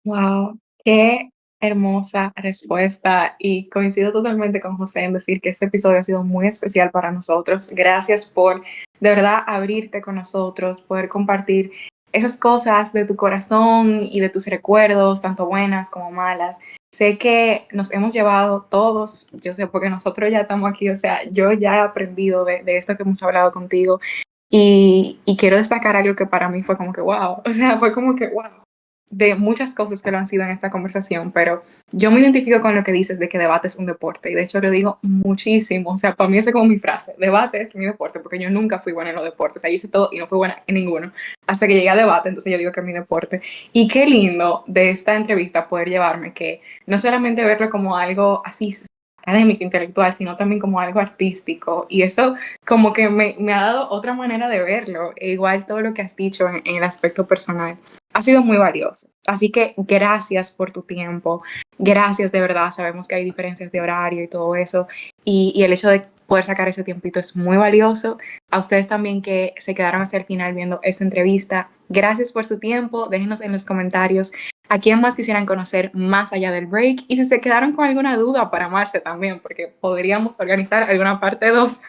Wow, qué hermosa respuesta y coincido totalmente con José en decir que este episodio ha sido muy especial para nosotros. Gracias por de verdad abrirte con nosotros, poder compartir esas cosas de tu corazón y de tus recuerdos, tanto buenas como malas. Sé que nos hemos llevado todos, yo sé porque nosotros ya estamos aquí, o sea, yo ya he aprendido de esto que hemos hablado contigo y quiero destacar algo que para mí fue como que wow, o sea, fue como que wow de muchas cosas que lo han sido en esta conversación, pero yo me identifico con lo que dices de que debate es un deporte y de hecho lo digo muchísimo, o sea, para mí esa es como mi frase, debate es mi deporte, porque yo nunca fui buena en los deportes, o sea, yo hice todo y no fui buena en ninguno, hasta que llegué a debate, entonces yo digo que es mi deporte. Y qué lindo de esta entrevista poder llevarme que no solamente verlo como algo así académico, intelectual, sino también como algo artístico. Y eso como que me ha dado otra manera de verlo. E igual todo lo que has dicho en el aspecto personal ha sido muy valioso. Así que gracias por tu tiempo. Gracias de verdad. Sabemos que hay diferencias de horario y todo eso. Y el hecho de poder sacar ese tiempito es muy valioso. A ustedes también que se quedaron hasta el final viendo esta entrevista. Gracias por su tiempo. Déjenos en los comentarios a quién más quisieran conocer más allá del break y si se quedaron con alguna duda para Marce también, porque podríamos organizar alguna parte 2.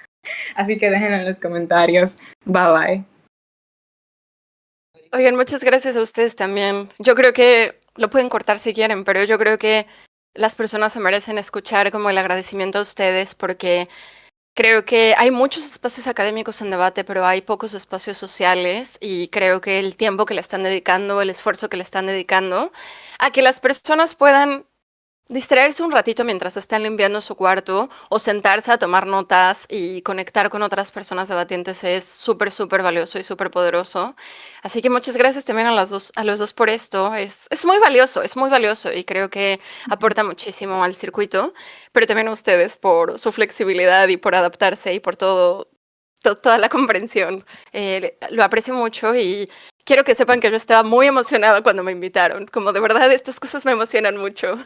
Así que déjenlo en los comentarios. Bye bye. Oigan, muchas gracias a ustedes también. Yo creo que lo pueden cortar si quieren, pero yo creo que las personas se merecen escuchar como el agradecimiento a ustedes porque creo que hay muchos espacios académicos en debate, pero hay pocos espacios sociales y creo que el tiempo que le están dedicando, el esfuerzo que le están dedicando a que las personas puedan distraerse un ratito mientras están limpiando su cuarto o sentarse a tomar notas y conectar con otras personas debatientes es súper valioso y súper poderoso. Así que muchas gracias también a los dos por esto. Es muy valioso y creo que aporta muchísimo al circuito, pero también a ustedes por su flexibilidad y por adaptarse y por toda la comprensión. Lo aprecio mucho y quiero que sepan que yo estaba muy emocionada cuando me invitaron. Como de verdad estas cosas me emocionan mucho.